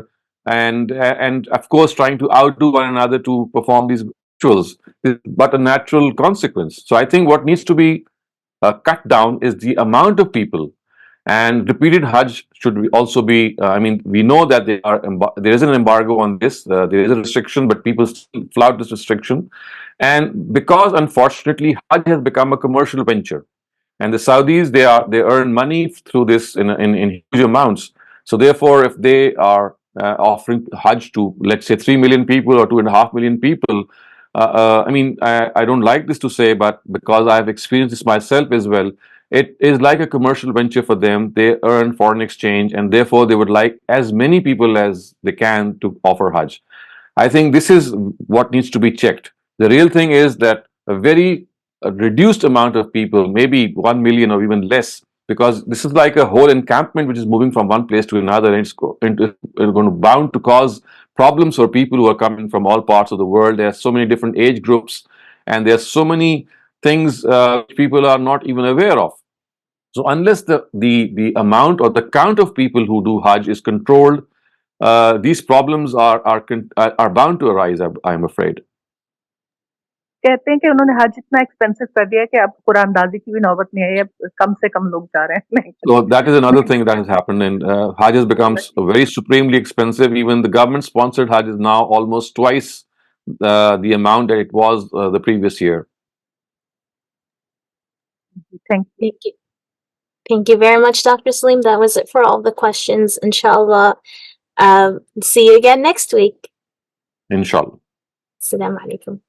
and of course trying to outdo one another to perform these rituals. But a natural consequence. So I think what needs to be cut down is the amount of people, and repeated Hajj should also be. We know that there is an embargo on this. There is a restriction, but people still flout this restriction, and because unfortunately Hajj has become a commercial venture, and the Saudis they earn money through this in huge amounts. So therefore, if they are offering Hajj to, let's say, 3 million people or 2.5 million people, I don't like this to say, but because I've experienced this myself as well, it is like a commercial venture for them. They earn foreign exchange, and therefore they would like as many people as they can to offer Hajj. I think this is what needs to be checked. The real thing is that a very reduced amount of people, maybe 1 million or even less, because this is like a whole encampment which is moving from one place to another, and it's going to bound to cause problems for people who are coming from all parts of the world. There are so many different age groups, and there are so many things people are not even aware of. So unless the amount or the count of people who do Hajj is controlled, these problems are bound to arise, I'm afraid. कहते हैं कि उन्होंने हज इतना expensive कर दिया है कि अब कुरानदाजी की भी नौबत नहीं आई, अब कम से कम लोग जा रहे हैं। So that is another thing that has happened, and Hajj has become very supremely expensive. Even the government-sponsored Hajj is now almost twice the amount that it was the previous year. Thank you. Thank you. Thank you very much, Dr. Saleem. That was it for all the questions. Inshallah. See you again next week. Inshallah. Assalamu alaikum.